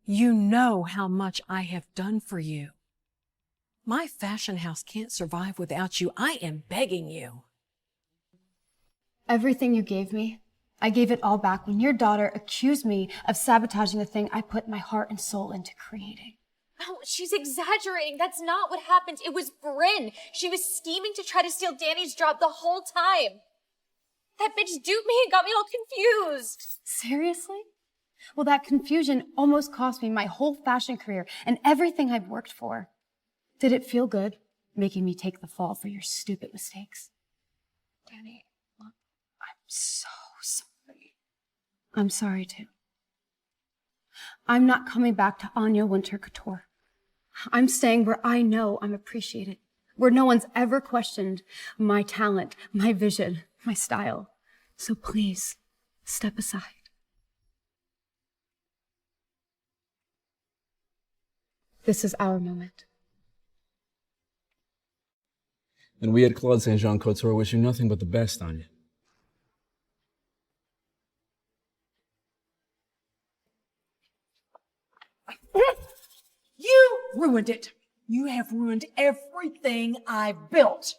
[SPEAKER 10] You know how much I have done for you. My fashion house can't survive without you. I am begging you.
[SPEAKER 2] Everything you gave me, I gave it all back when your daughter accused me of sabotaging the thing I put my heart and soul into creating.
[SPEAKER 3] No, she's exaggerating. That's not what happened. It was Bryn. She was scheming to try to steal Danny's job the whole time. That bitch duped me and got me all confused.
[SPEAKER 2] Seriously? Well, that confusion almost cost me my whole fashion career and everything I've worked for. Did it feel good, making me take the fall for your stupid mistakes?
[SPEAKER 3] Danny,
[SPEAKER 2] I'm so sorry. I'm sorry, too. I'm not coming back to Anya Winter Couture. I'm staying where I know I'm appreciated, where no one's ever questioned my talent, my vision, my style. So please, step aside. This is our moment.
[SPEAKER 17] And we at Claude Saint Jean Couture wish you nothing but the best, Anya.
[SPEAKER 25] You ruined it. You have ruined everything I built.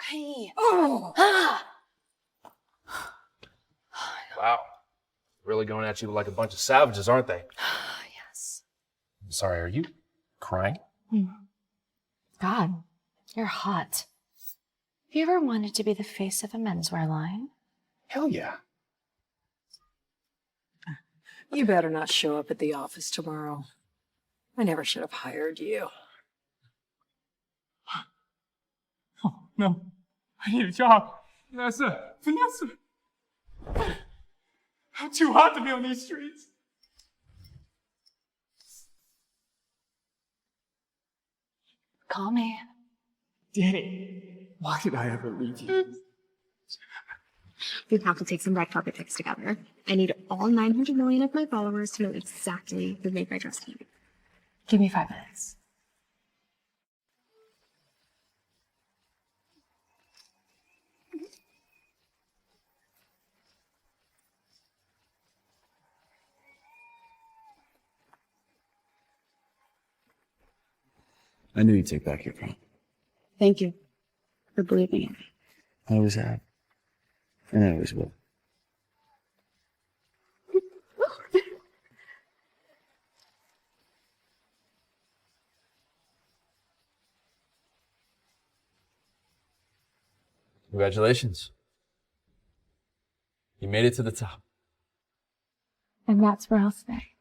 [SPEAKER 3] Hey.
[SPEAKER 25] Oh.
[SPEAKER 22] Wow. Really going at you like a bunch of savages, aren't they?
[SPEAKER 3] Yes.
[SPEAKER 22] I'm sorry, are you crying?
[SPEAKER 3] God, you're hot. Have you ever wanted to be the face of a menswear line?
[SPEAKER 22] Hell yeah.
[SPEAKER 10] You better not show up at the office tomorrow. I never should have hired you.
[SPEAKER 15] Oh, no. I need a job. Vanessa! I'm too hot to be on these streets.
[SPEAKER 3] Call me.
[SPEAKER 15] Danny, why did I ever leave you?
[SPEAKER 19] We have to take some red carpet pics together. I need all 900 million of my followers to know exactly who made my dress cute.
[SPEAKER 2] Give me 5 minutes.
[SPEAKER 17] I knew you'd take back your crown.
[SPEAKER 2] Thank you for believing in me.
[SPEAKER 17] I always have. And I always will. Congratulations. You made it to the top.
[SPEAKER 2] And that's where I'll stay.